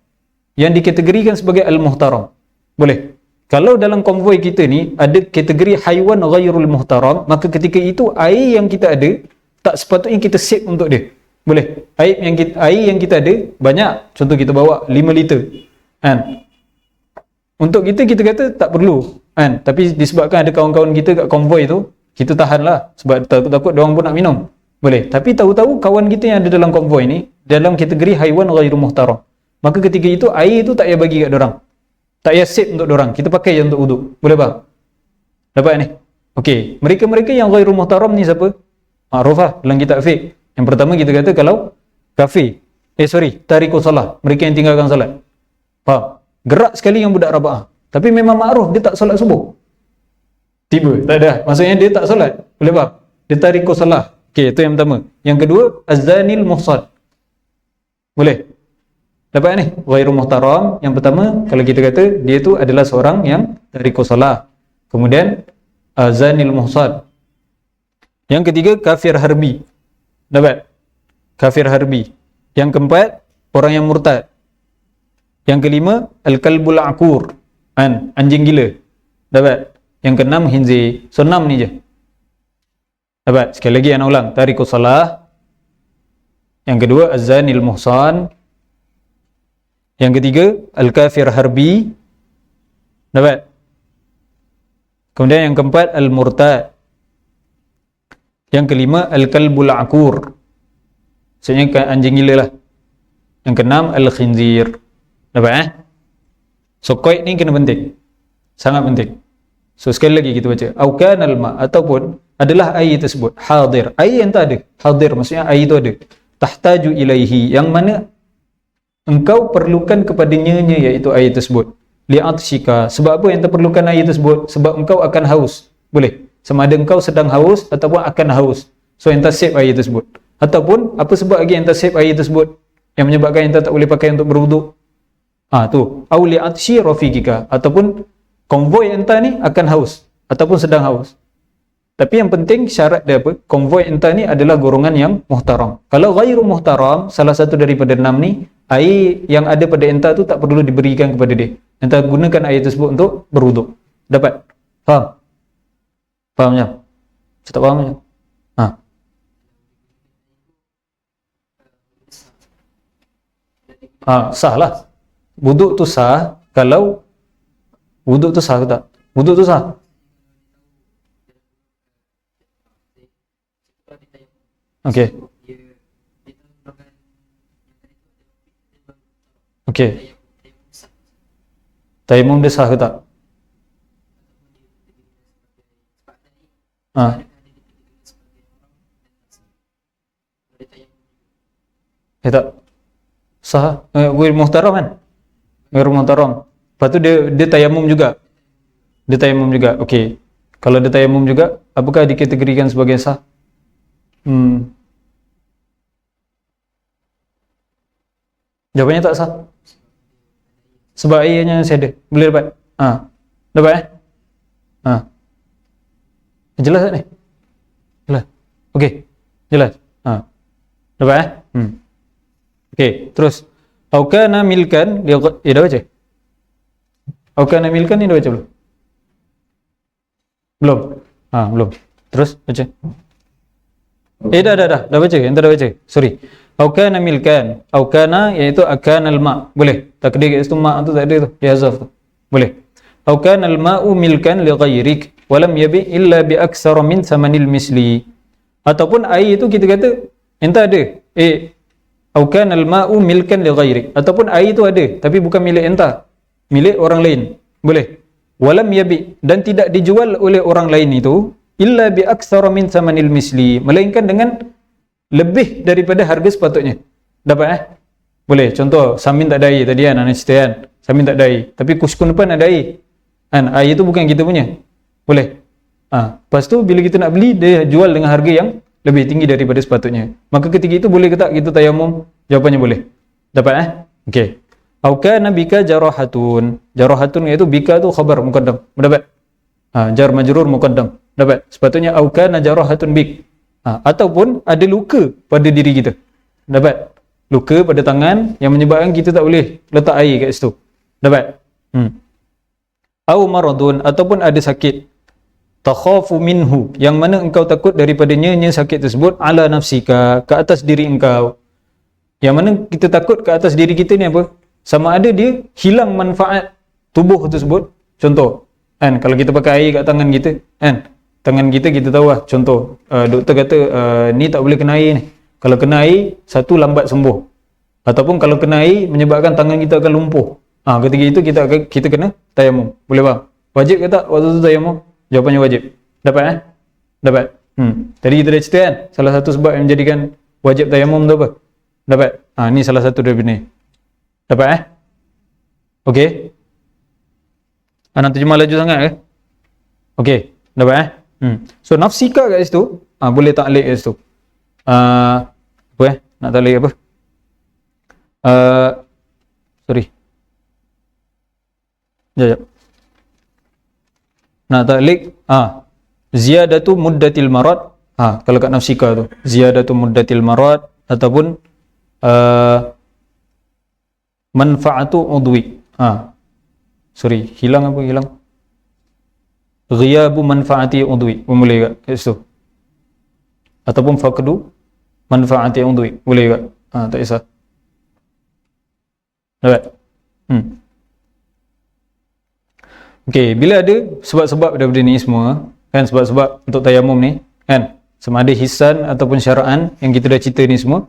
yang dikategorikan sebagai al-muhtaram, boleh. Kalau dalam konvoi kita ni ada kategori haiwan ghairul muhtaram, maka ketika itu air yang kita ada tak sepatutnya kita save untuk dia, boleh. Air yang kita ada banyak, contoh kita bawa 5 liter, kan? Untuk kita kata tak perlu, kan? Tapi disebabkan ada kawan-kawan kita kat konvoi tu, kita tahanlah sebab takut dia orang pun nak minum, boleh. Tapi tahu-tahu kawan kita yang ada dalam konvoi ni dalam kategori haiwan ghairu muhtaram, maka ketika itu air itu tak payah bagi kat dia orang, tak payah save untuk dia orang, kita pakai je untuk wuduk, boleh faham? Dapat ni? Okey, mereka-mereka yang ghairu muhtaram ni siapa? Ma'ruf lah dalam kitab fiqh. Yang pertama kita kata kalau kafir, tarikus salah, mereka yang tinggalkan salat, faham? Gerak sekali yang budak Raba'ah, tapi memang ma'ruf dia tak solat subuh, tiba, tak ada, maksudnya dia tak solat, boleh faham? Dia tarikus salah. Okey, itu yang pertama. Yang kedua, az-zanil muhsan, boleh. Dapat ni? Ghairu muhtaram. Yang pertama, kalau kita kata dia tu adalah seorang yang tarikus salah. Kemudian zanil muhsan. Yang ketiga, kafir harbi. Dapat? Kafir harbi. Yang keempat, orang yang murtad. Yang kelima, al-kalbul akur, anjing gila. Dapat? Yang keenam, hinzir. So 6 ni je. Dapat? Sekali lagi anak ulang. Tarikus salah. Yang kedua, az-zanil muhsan. Yang ketiga, al-kafir harbi. Dapat? Kemudian yang keempat, al-murtad. Yang kelima, al-kalbul akur, maksudnya anjing gila lah. Yang keenam, al-khinzir. Dapat So qaid ni kena penting, sangat penting. So sekali lagi kita baca, au kanal ma, ataupun adalah air tersebut hadir, air yang tak ada, hadir maksudnya air itu ada, tahtaju ilaihi, yang mana engkau perlukan kepadanya, iaitu air tersebut, li'atshika, sebab apa yang terperlukan air tersebut? Sebab engkau akan haus, boleh, sama ada engkau sedang haus ataupun akan haus, so yang save air tersebut. Ataupun apa sebab lagi yang save air tersebut yang menyebabkan yang tak boleh pakai untuk berwuduk? Tu au li'atshi rafiqika, ataupun konvoi entah ni akan haus ataupun sedang haus. Tapi yang penting syarat dia apa? Konvoi entah ni adalah golongan yang muhtaram. Kalau ghairu muhtaram, salah satu daripada 6 ni, air yang ada pada entah tu tak perlu diberikan kepada dia. Entah gunakan air tersebut untuk berwuduk. Dapat? Faham? Faham tak? Saya tak faham je. Sah lah. Wuduk tu sah kalau wuduk tu sah ke tak? Wuduk tu sah. Okey. Okey. Tayamum dia sah ke tak? Tak? Sah. Ghairu muhtaram kan? Ghairu muhtaram. Lepas tu dia tayamum juga. Dia tayamum juga. Okey. Kalau dia tayamum juga, apakah dikategorikan sebagai sah? Jawapannya tak sah. Sebab airnya masih ada. Boleh dapat? Dapat Jelas tak ni? Jelas. Okey. Jelas. Dapat Okey, terus. Au kana milkan, dia dah baca. Au kana milkan ni dah baca belum? Belum. Belum. Terus baca. Dah baca. Entah dah baca. Sorry. Au kana milkan. Au kana iaitu akanal ma. Boleh. Takdir kat situ ma tu tak ada tu. Ya hazaf tu. Boleh. Au kana al-ma'u milkan li ghairik wa lam yabi illa bi aktsara min thamanil misli. Ataupun air itu kita kata entah ada. Au kana al-ma'u milkan li ghairik. Ataupun air itu ada tapi bukan milik entah. Milik orang lain. Boleh. Wa lam yabi, dan tidak dijual oleh orang lain itu illa bi aktsara min thamanil misli, melainkan dengan lebih daripada harga sepatutnya. Dapat Boleh. Contoh Samin tak ada air tadi kan, anak cerita kan. Samin tak ada air, tapi kuskun depan ada air. Air tu bukan kita punya. Boleh. Lepas tu bila kita nak beli, dia jual dengan harga yang lebih tinggi daripada sepatutnya. Maka ketika itu boleh ke tak kita tayamum? Jawapannya boleh. Dapat Okey. Au kana bika jarahatun. Jarahatun iaitu bika tu khabar muqaddam. Dapat? Jar majrur muqaddam. Dapat? Sepatutnya au kana jarahatun bik. Ataupun ada luka pada diri kita. Dapat? Luka pada tangan yang menyebabkan kita tak boleh letak air kat situ. Dapat? Au maradun, ataupun ada sakit. Takhafu minhu, yang mana engkau takut daripadanya sakit tersebut, ala nafsika, ke atas diri engkau. Yang mana kita takut ke atas diri kita ni apa? Sama ada dia hilang manfaat tubuh tersebut. Contoh, kan, kalau kita pakai air kat tangan kita, kan, tangan kita tahu lah, contoh, doktor kata ni tak boleh kena air ni. Kalau kena air, satu lambat sembuh. Ataupun kalau kena air menyebabkan tangan kita akan lumpuh. Ketika itu kita kena tayamum. Boleh faham? Wajib ke tak waktu tu tayamum? Jawapannya wajib. Dapat Dapat. Tadi kita dah cerita kan, salah satu sebab yang menjadikan wajib tayamum tu apa? Dapat. Ni salah satu daripada ni. Dapat Okey. Nak terjemah laju sangat ke? Okey, dapat So nafsika kat situ, boleh taklid kat situ. Apa nak taklid apa? Sorry. Jap. Nak taklid ziyadatu muddatil marad. Kalau kat nafsika tu, ziyadatu muddatil marad ataupun manfaatu udwi. Sorry, hilang apa? Hilang. Ghiyabu manfaati udwi. Boleh kat situ. Ataupun faqdu manfaati udwi. Boleh kat. Tak kisah. Dapat? Okey, bila ada sebab-sebab daripada ni semua, kan, sebab-sebab untuk tayamum ni, kan, sama ada hisan ataupun syara'an yang kita dah cerita ni semua,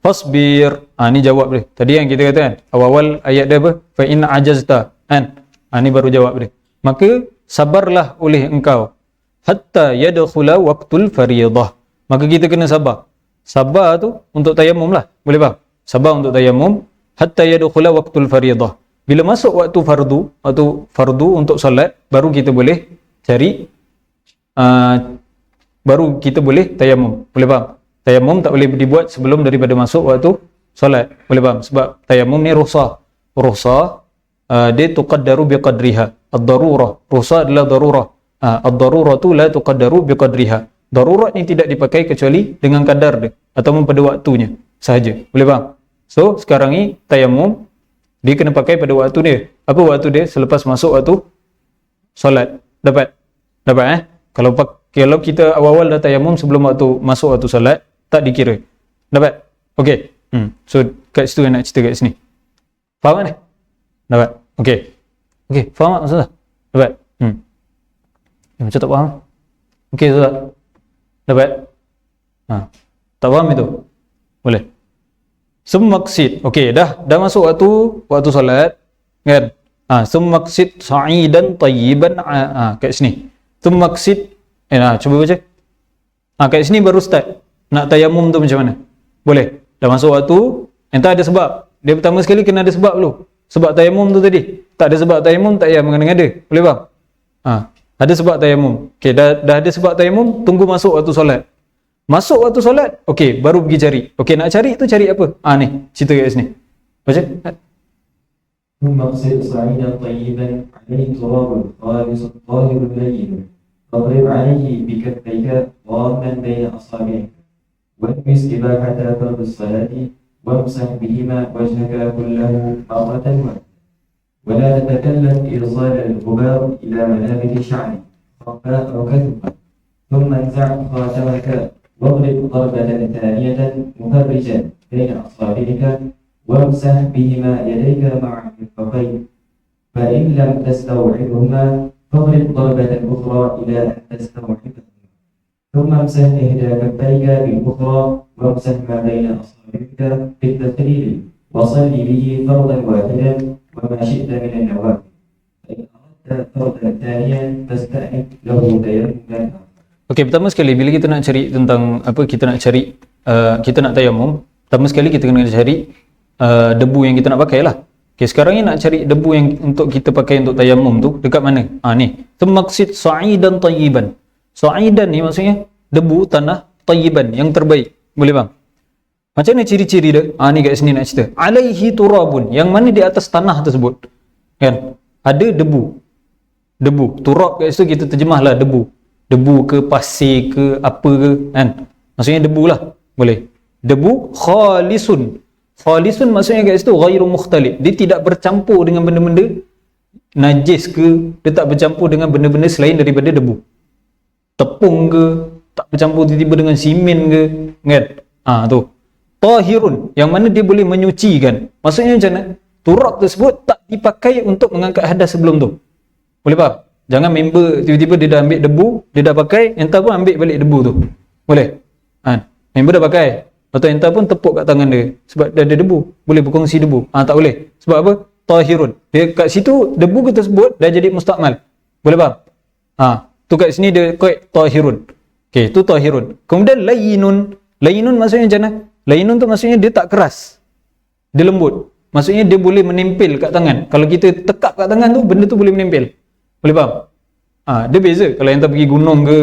fasbir. Ni jawab dia. Tadi yang kita kata kan, awal-awal ayat dia apa? Fa in ajazta, kan? Ni baru jawab dia. Maka sabarlah oleh engkau hatta yadkhula waqtul fariidah. Maka kita kena sabar. Sabar tu untuk tayamum lah. Boleh faham? Sabar untuk tayamum hatta yadkhula waqtul fariidah. Bila masuk waktu fardu untuk solat, baru kita boleh cari baru kita boleh tayamum. Boleh faham? Tayamum tak boleh dibuat sebelum daripada masuk waktu solat. Boleh faham? Sebab tayamum ni rukhsah. Rukhsah dia tuqaddaru biqadriha. Ad-darurah. Rukhsah adalah darurah. Ad-darurah tu la tuqaddaru biqadriha. Darurat ni tidak dipakai kecuali dengan kadar dia ataupun pada waktunya sahaja. Boleh faham? So sekarang ni tayamum dia kena pakai pada waktu dia. Apa waktu dia? Selepas masuk waktu solat. Dapat? Dapat Kalau kita awal-awal dah tayamum sebelum waktu masuk waktu solat, tak dikira. Dapat? Okey. So kat situ yang nak cerita kat sini. Faham kan? Dapat? Okey. Okey, faham tak Ustaz? Dapat? Macam tak faham? Okey Ustaz. Dapat? Tak faham itu? Boleh. Summaksid. Okey, dah masuk waktu solat, kan? Summaksid sa'idan tayyiban. Kat sini. Summaksid. Cuba baca. Kat sini baru start. Nak tayamum tu macam mana? Boleh. Dah masuk waktu, entah ada sebab. Dia pertama sekali kena ada sebab dulu. Sebab tayamum tu tadi. Tak ada sebab tayamum, tak payah mengada-ngada. Boleh faham? Ada sebab tayamum. Okey, dah ada sebab tayamum, tunggu masuk waktu solat. Masuk waktu solat, okey, baru pergi cari. Okey, nak cari tu cari apa? Ni, cerita kat sini. Baca. ثم اغسل صعيدا طيبا عليه تراب خالص طاهر لين فاضرب عليه بكفيك ضاما بين اصابعك والمس اباحه فرض الصلاه وامسح بهما وجهك كله مرة ولا تتكلم إيصال الغبار إلى منابت شعرك خفاء أو كثبا ثم انزع خاتمك واضرب ضربة ثانية مفرجا بين أصابعك وامسح بهما يديك مع الكفين فإن لم تستوعبهما فاضرب ضربة أخرى إلى أن تستوعبهما ثم امسح إحدى كفيك بالأخرى وامسح ما بين أصابعك بالتسرير وصل به فرضا واحدا وما شئت من النوافل فإن أردت فرضا ثانيا فاستأنف له تيمما. Okey, pertama sekali bila kita nak cari tentang apa, kita nak tayamum, pertama sekali kita kena cari debu yang kita nak pakai lah. Okey, sekarang ni nak cari debu yang untuk kita pakai untuk tayamum tu dekat mana? Ni. Maksud sa'idan tayyiban. Sa'idan ni maksudnya debu tanah tayyiban, yang terbaik. Boleh bang? Macam mana ciri-ciri dia? Ni kat sini nak cerita. Alaihi turabun, yang mana di atas tanah tersebut kan ada debu. Debu, turab kat situ kita terjemahlah debu. Debu ke pasir ke apa ke kan? Maksudnya debu lah. Boleh. Debu khalisun. Khalisun maksudnya kat situ ghairu mukhtalif. Dia tidak bercampur dengan benda-benda najis ke, dia tak bercampur dengan benda-benda selain daripada debu. Tepung ke, tak bercampur tiba-tiba dengan simen ke, kan? Tu. Tahirun, yang mana dia boleh menyucikan. Maksudnya macam mana? Turab tersebut tak dipakai untuk mengangkat hadas sebelum tu. Boleh faham? Jangan member tiba-tiba dia dah ambil debu, dia dah pakai, entah pun ambil balik debu tu. Boleh? Member dah pakai, atau entah pun tepuk kat tangan dia sebab dah ada debu, boleh berkongsi debu. Tak boleh. Sebab apa? Tahirun. Dia kat situ debu tersebut dah jadi mustakmal. Boleh faham? Tu kat sini dia kait tahirun. Okey, tu tahirun. Kemudian layinun. Layinun maksudnya macam mana? Layinun tu maksudnya dia tak keras. Dia lembut. Maksudnya dia boleh menempel kat tangan. Kalau kita tekap kat tangan tu, benda tu boleh menempel. Boleh faham? Dia beza. Kalau yang tak pergi gunung ke,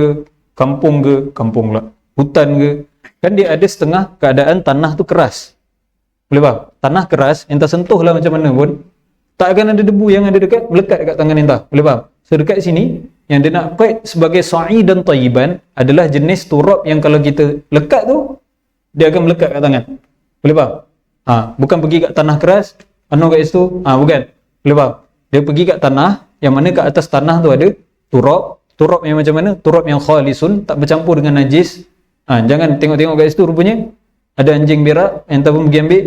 kampung pula, hutan ke, kan dia ada setengah keadaan tanah tu keras. Boleh faham? Tanah keras, entah sentuh lah macam mana pun, tak akan ada debu yang ada dekat, melekat dekat tangan entah. Boleh faham? So dekat sini, yang dia nak kait sebagai sa'i dan tayyiban adalah jenis turab yang kalau kita lekat tu, dia akan melekat kat tangan. Boleh faham? Bukan pergi kat tanah keras, kat situ, bukan. Boleh faham? Dia pergi kat tanah, yang mana kat atas tanah tu ada turab. Turab yang macam mana? Turab yang khalisun, tak bercampur dengan najis. Jangan tengok-tengok kat situ rupanya ada anjing berak, entah pun pergi ambil.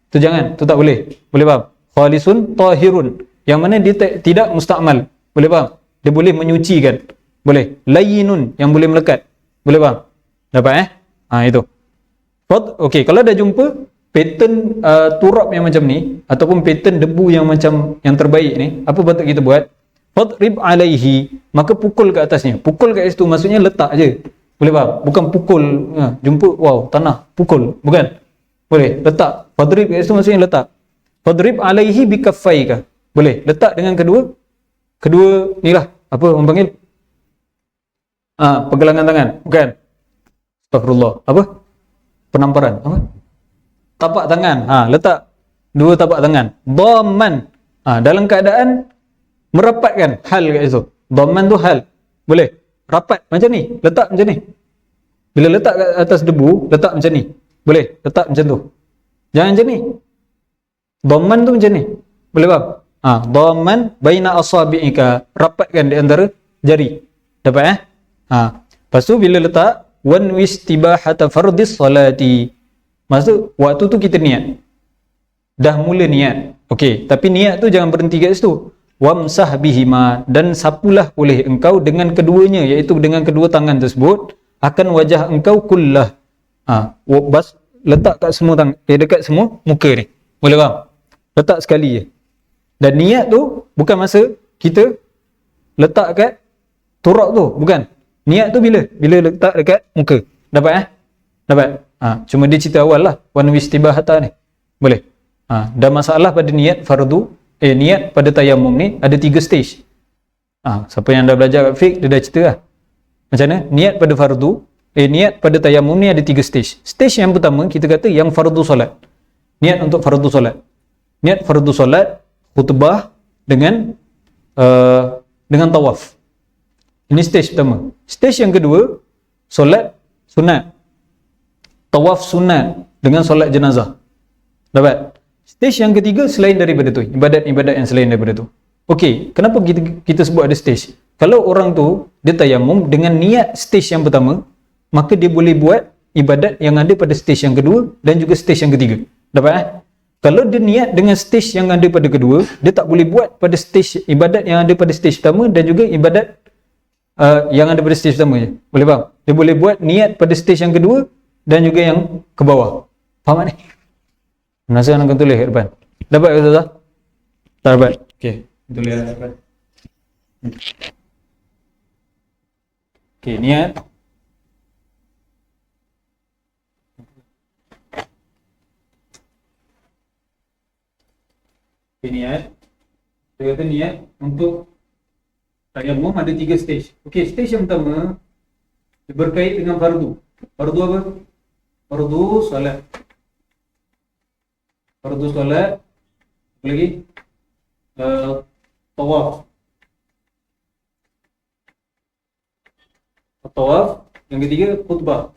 Tu jangan, tu tak boleh. Boleh faham? Khalisun tahirun, yang mana dia tidak mustakmal. Boleh faham? Dia boleh menyucikan. Boleh. Layinun, yang boleh melekat. Boleh faham? Dapat itu. Okey, kalau dah jumpa pattern turab yang macam ni ataupun pattern debu yang macam yang terbaik ni, apa patut kita buat? Fadrib alaihi, maka pukul ke atasnya. Pukul kat situ maksudnya letak je. Boleh faham? Bukan pukul, jumpa tanah, pukul. Bukan. Boleh, letak. Fadrib kat situ maksudnya letak. Fadrib alaihi bikaffaika. Boleh, letak dengan kedua ni lah, apa orang panggil? Pergelangan tangan. Bukan. Astagfirullah. Apa? Penamparan. Apa? Tapak tangan. Letak dua tapak tangan. Dhamman. Dalam keadaan merapatkan hal kat situ. Dhamman tu hal. Boleh. Rapat macam ni. Letak macam ni. Bila letak kat atas debu, letak macam ni. Boleh. Letak macam tu. Jangan macam ni. Dhamman tu macam ni. Boleh faham? Dhamman baina asabi'ika. Rapatkan di antara jari. Dapat Lepas tu bila letak wan wistibahata fardhis salati. Maksud waktu tu kita niat. Dah mula niat. Okey, tapi niat tu jangan berhenti kat situ. Wamsah bihima, dan sapulah oleh engkau dengan keduanya, iaitu dengan kedua tangan tersebut akan wajah engkau kullah. Bas letak kat semua dekat semua muka ni. Boleh faham? Letak sekali je. Dan niat tu bukan masa kita letak kat turab tu, bukan. Niat tu bila letak dekat muka. Dapat Dapat. Cuma dia cerita awal lah, wan wistibahata ni. Boleh. Dan masalah pada niat fardu, niat pada tayamum ni ada 3 stage. Siapa yang dah belajar kat fiqh, dia dah cerita lah. Macam mana? Niat pada fardu, niat pada tayamum ni ada 3 stage. Stage yang pertama, kita kata yang fardu solat. Niat untuk fardu solat. Niat fardu solat, khutbah dengan tawaf. Ini stage pertama. Stage yang kedua, solat sunat. Tawaf sunat dengan solat jenazah. Dapat? Stage yang ketiga selain daripada tu, ibadat-ibadat yang selain daripada tu. Okey, kenapa kita sebut ada stage? Kalau orang tu dia tayamum dengan niat stage yang pertama, maka dia boleh buat ibadat yang ada pada stage yang kedua dan juga stage yang ketiga. Dapat? Kalau dia niat dengan stage yang ada pada kedua, dia tak boleh buat pada stage ibadat yang ada pada stage pertama dan juga ibadat yang ada pada stage pertama je. Boleh faham? Dia boleh buat niat pada stage yang kedua dan juga yang ke bawah. Faham tak ni? Nasihat akan tulis kat depan. Dapat ke Ustazah? Tak dapat? Okey, tulis kat depan. Okey, niat. Okey, niat. Dia kata niat untuk tayamum ada 3 stage. Okey, stage yang pertama berkait dengan fardu. Fardu apa? Fardu salat. Fardu salat. Apa lagi? Tawaf. Tawaf. Yang ketiga khutbah.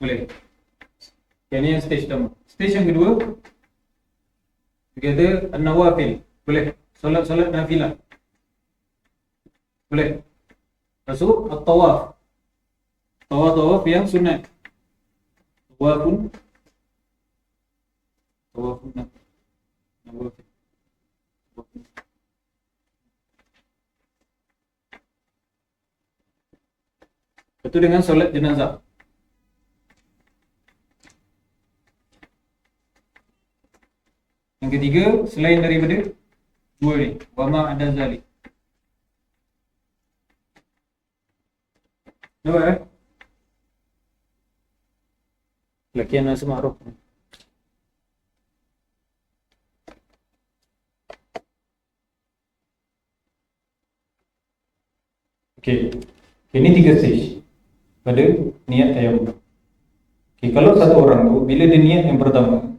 Boleh. Ini yang stage pertama. Stage yang kedua kita ada an-nawafil. Boleh. Solat-solat nafilah. Boleh. Masuk at-tawaf. Tawaf yang sunat. Tawafun nawafil. Itu dengan solat jenazah. Yang ketiga, selain daripada dua ni, wa ma ada zalik. Nampak lakian nasi ma'ruf. Okey. Ini 3 stage pada niat tayammum. Okey, kalau satu orang tu bila dia niat yang pertama,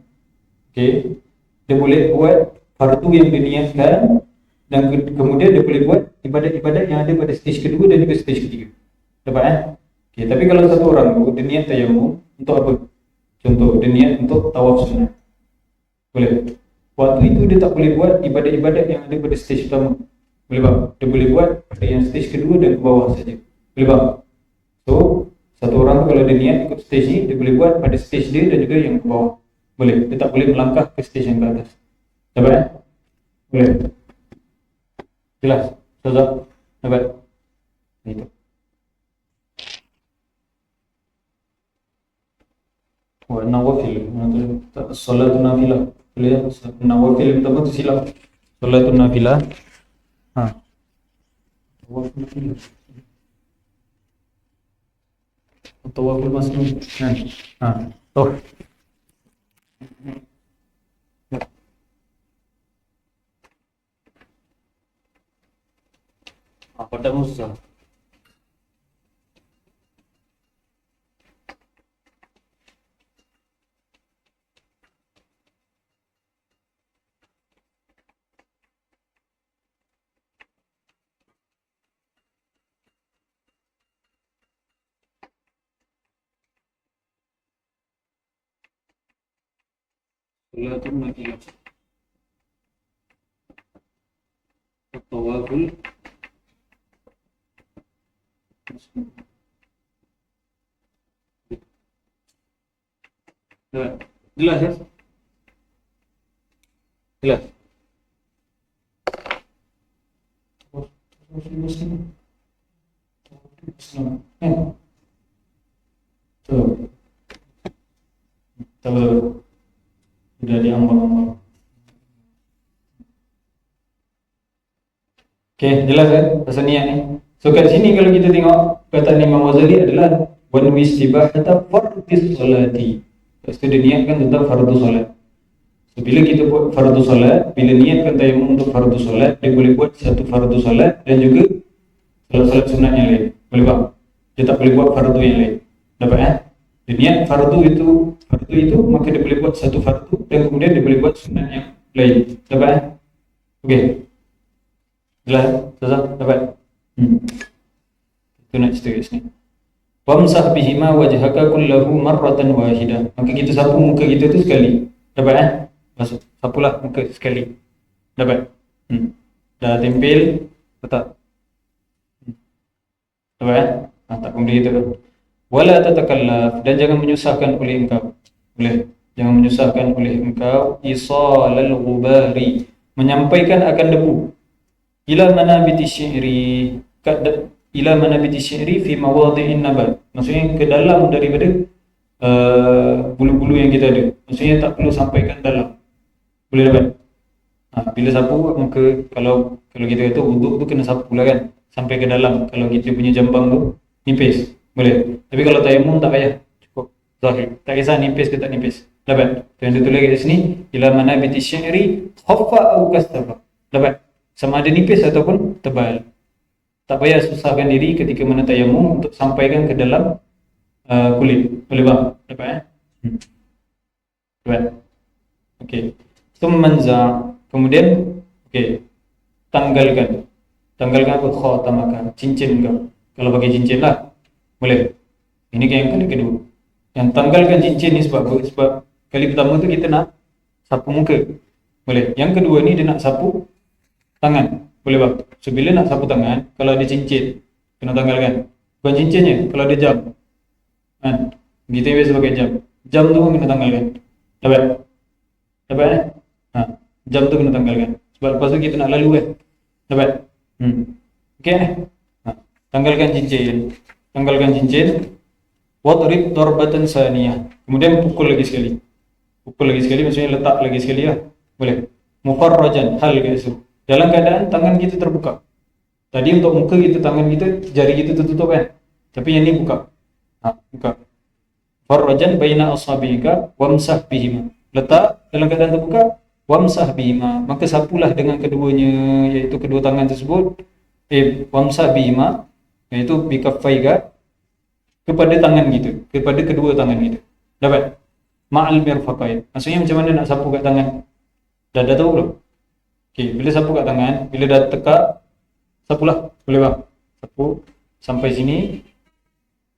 okey, dia boleh buat fardu yang diniatkan dan kemudian dia boleh buat ibadat-ibadat yang ada pada stage kedua dan juga stage ketiga. Dapat Okey, tapi kalau satu orang tu dia niat tayammum untuk apa? Contoh, dia niat untuk tawaf sunat. Boleh. Waktu itu dia tak boleh buat ibadat-ibadat yang ada pada stage pertama. Boleh tak? Dia boleh buat pada yang stage kedua dan ke bawah saja. Boleh tak? So, satu orang tu kalau dia niat ikut stage ni, dia boleh buat pada stage dia dan juga yang ke bawah. Boleh. Dia tak boleh melangkah ke stage yang ke atas. Dapat Boleh. Jelas? Ustazah? Dapat? Itu. Nawafil. Salatun nafilah. Boleh ya? Nawafil yang pertama tu silap. Salatun nafilah. Nawafil nafilah. Tawaful masnun. Toh. Pada Musa. Salatun nafilah. Tawaful jelas ya? Jelas. Tuh. Sudah diambang-ambang. Okey, jelas kan pasal niat ni. So kat sini kalau kita tengok perkataan Imam Ghazali adalah wan wisibahata fardhis salati. Lepas tu dia niatkan tentang fardu solat. So bila kita buat fardu solat, bila niatkan tayammum untuk fardu solat, dia boleh buat satu fardu solat dan juga solat-solat sunat yang lain. Boleh tak? Dia tak boleh buat fardu yang lain. Dapat Dia niat fardu itu maka dia boleh buat satu fardu dan kemudian dia boleh buat sunat yang lain. Dapat Okey. Jelas? Dapat? Itu nak cerita kat sini. Wamsah bihima wajhaka kullahu marratan wahidah. Maka kita sapu muka kita tu sekali. Dapat Masuk. Sapulah muka sekali. Dapat? Dah tempel tak? Dapat tak boleh itu. Wala tatakallaf, dan jangan menyusahkan oleh engkau. Boleh. Jangan menyusahkan oleh engkau isalal ghubari, menyampaikan akan debu. Ila manabiti syi'ri, ila manabiti syi'ri fi mawadhi'in nabat. Maksudnya ke dalam daripada bulu-bulu yang kita ada. Maksudnya tak perlu sampaikan dalam. Boleh dapat? Bila sapu maka kalau kita kata wuduk tu kena sapu lah kan, sampai ke dalam. Kalau kita punya jambang tu nipis, boleh. Tapi kalau tayammum tak payah, cukup zahir. Tak kisah nipis ke tak nipis. Dapat? Yang ditulis kat sini, ila manabiti syi'ri khaffa au kastafa. Dapat? Sama ada nipis ataupun tebal. tak payah susahkan diri ketika mana tayamum untuk sampaikan ke dalam kulit. Boleh bang? Dapat Dapat? Okey. Tsummanza, kemudian tanggalkan apa? Khatamaka, cincin kau. Kalau pakai cincin lah boleh. Ini yang kali kedua. Yang tanggalkan cincin ni sebab apa? Sebab kali pertama tu kita nak sapu muka, boleh. Yang kedua ni dia nak sapu tangan, boleh bang? So bila nak sapu tangan, kalau ada cincin kena tanggalkan. Bukan cincinnya, kalau ada jam kan, kita biasa pakai jam tu pun kena tanggalkan. Dapat jam tu kena tanggalkan sebab lepas tu kita nak lalu kan. Dapat? Okey. Tanggalkan cincin. Wadrib darbatan saniyah, kemudian pukul lagi sekali maksudnya letak lagi sekali lah, boleh. Mufarrajan, hal guys, dalam keadaan tangan kita terbuka. Tadi untuk muka kita, tangan kita, jari kita tertutup kan, tapi yang ni buka. Buka. Farrajan baina asabiika wamsah bihima, letak dalam keadaan terbuka, wamsah bihima, maka sapulah dengan keduanya, iaitu kedua tangan tersebut. Wamsah bihima, iaitu bikaffaika, kepada tangan kita, kepada kedua tangan kita. Dapat? Ma'al mirfaqain, maksudnya macam mana nak sapu kat tangan? Dah tahu belum? Okey, bila sapu kat tangan, bila dah tekak, sapulah, boleh bang? Sapu sampai sini.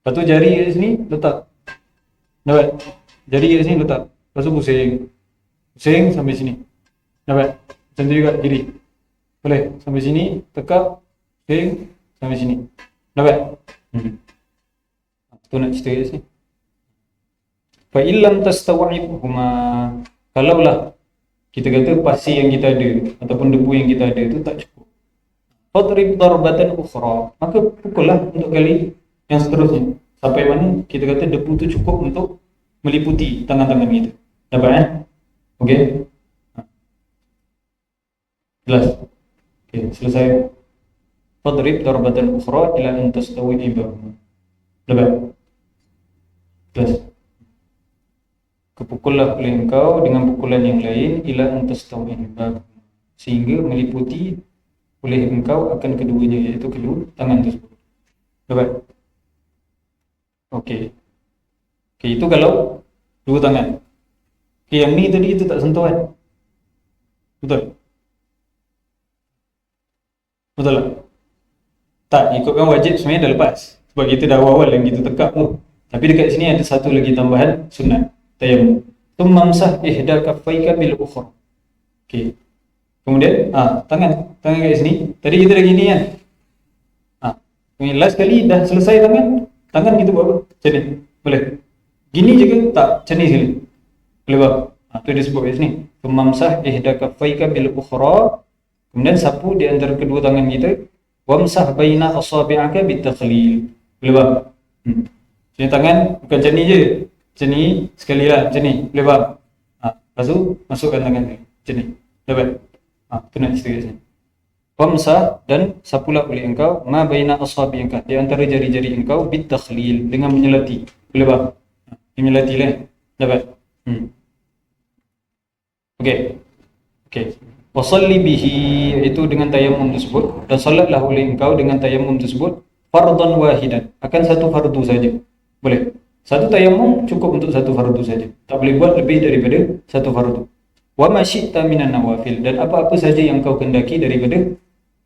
Lepas tu jari kat sini letak. Dapat? Jari kat sini letak. Lepas tu pusing sampai sini. Dapat? Macam tu juga kiri. Boleh? Sampai sini, tekak, pusing sampai sini. Dapat? Tu nak cerita kat sini. Fa illam tastaw'ibhuma, kalaulah kita kata pasir yang kita ada ataupun debu yang kita ada itu tak cukup, fadrib darbatan ukhra, maka pukullah untuk kali yang seterusnya sampai mana kita kata debu tu cukup untuk meliputi tangan-tangan kita. Dapat Okey. Jelas? Okey, selesai. Fadrib darbatan ukhra ila an tastaw'ibhuma. Dapat? Jelas? Kepukullah oleh engkau dengan pukulan yang lain ila antastaw'ibah, sehingga meliputi oleh engkau akan keduanya, iaitu kedua tangan tersebut. Dapat? Okey, itu kalau dua tangan. Okey, yang ni tadi itu tak sentuh kan? Betul? Betul tak? Tak, ikutkan wajib sebenarnya dah lepas, sebab kita dah awal yang kita tekak tu. Tapi dekat sini ada satu lagi tambahan sunat tayammum. Tumamsah ihda kaffaika bil ukhra. Okey. Kemudian tangan kat sini. Tadi kita dah gini kan. Last kali dah selesai tangan kita buat apa? Macam ni. Boleh. Gini je ke? Tak, macam ni sekali. Boleh buat. Tu dia sebut kat sini. Tumamsah ihda kaffaika bil ukhra. Kemudian sapu di antara kedua tangan kita. Wamsah baina asabi'aka bitakhlil. Boleh buat. Jadi tangan bukan macam ni je. Macam ni, sekali lah, macam ni, boleh faham? Lepas tu, masukkan tangan ni, macam ni, dapat? Tu nak cerita kat sini. Wamsah, dan sapulah oleh engkau, ma baina asabi engkau, di antara jari-jari engkau, bitakhlil, dengan menyelati, boleh faham? Menyelati lah, dapat? Okey. Wasalli bihi, iaitu dengan tayammum tersebut, dan salatlah oleh engkau dengan tayammum tersebut, fardan wahidan, akan satu fardu saja, boleh? Satu tayammum cukup untuk satu fardu saja. Tak boleh buat lebih daripada satu fardu. Wa ma syi'ta minan nawafil, dan apa-apa saja yang kau kendaki daripada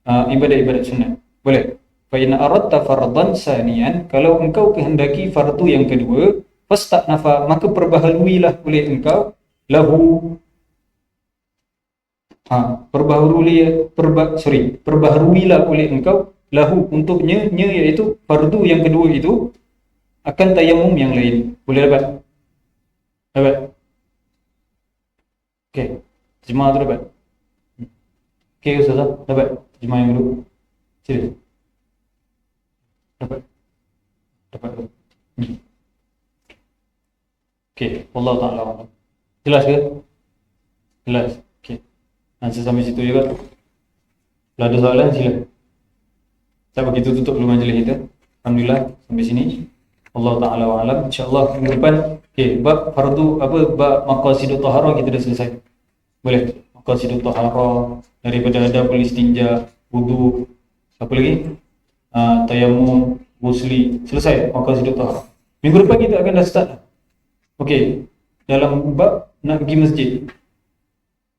ibadat-ibadat sunat. Boleh. Fa in aradta fardan saniyan, kalau engkau kehendaki fardu yang kedua, fasta'nafa, maka perbaharuilah oleh engkau lahu perbaharuilah oleh engkau lahu untuknya, iaitu fardu yang kedua itu akan tayammum yang lain. Boleh dapat? Okey, terjemah tu dapat? Okey Ustazah, dapat? Terjemah yang dulu. Sila. Dapat? Okey, wallahu ta'ala a'lam. Jelas ke? Jelas. Okey. Nanti sampai situ juga. Kalau ada soalan sila. Saya begitu tutup dulu majlis kita. Alhamdulillah sampai sini. Allah Ta'ala wa'alam. InsyaAllah minggu depan bab fardu bab maqasidut taharah kita dah selesai. Boleh? Maqasidut taharah, daripada adabul istinja, wudu, apa lagi? tayamum, ghusli, selesai maqasidut taharah. Minggu depan kita akan dah start. Okey, dalam bab nak pergi masjid.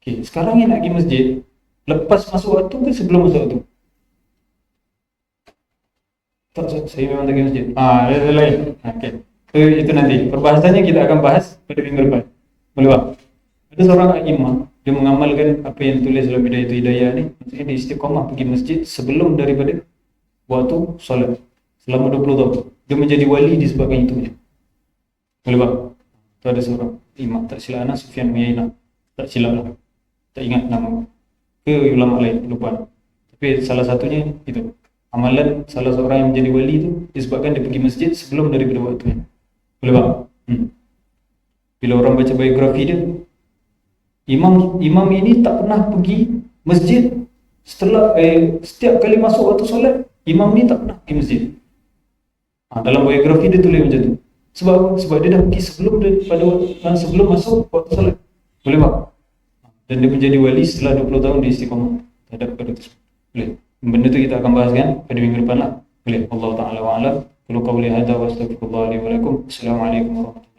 Okey, sekarang ni nak pergi masjid, lepas masuk waktu ke sebelum masuk waktu? Tak, saya memang tak pergi masjid. Lain. Okey. Itu nanti. Perbahasannya kita akan bahas pada minggu depan. Boleh bang? Ada seorang imam, dia mengamalkan apa yang tulis dalam Bidayatul Hidayah ni. Maksudnya dia istiqamah pergi masjid sebelum daripada waktu solat selama 20 tahun. Dia menjadi wali disebabkan itu. Boleh bang? Itu ada seorang imam, tak silap anak Sufyan Uyainah. Tak silap lah. Tak ingat nama. Ke ulama lain, lupa. Tapi salah satunya itu. Amalan salah seorang yang menjadi wali itu disebabkan dia pergi masjid sebelum daripada waktunya. Boleh bang? Bila orang baca biografi dia, imam ini tak pernah pergi masjid setelah setiap kali masuk waktu solat, imam ni tak pernah pergi masjid. Dalam biografi dia tulis macam tu. Sebab dia dah pergi sebelum masuk waktu solat. Boleh bang? Dan dia menjadi wali setelah 20 tahun di istiqamah terhadap perkara tersebut. Boleh? Benda tu kita akan bahaskan pada minggu depan lah. Boleh? Allah Ta'ala wa'alam. Qul qawli hadza wa astaghfirullah li wa lakum. Assalamualaikum warahmatullahi wabarakatuh.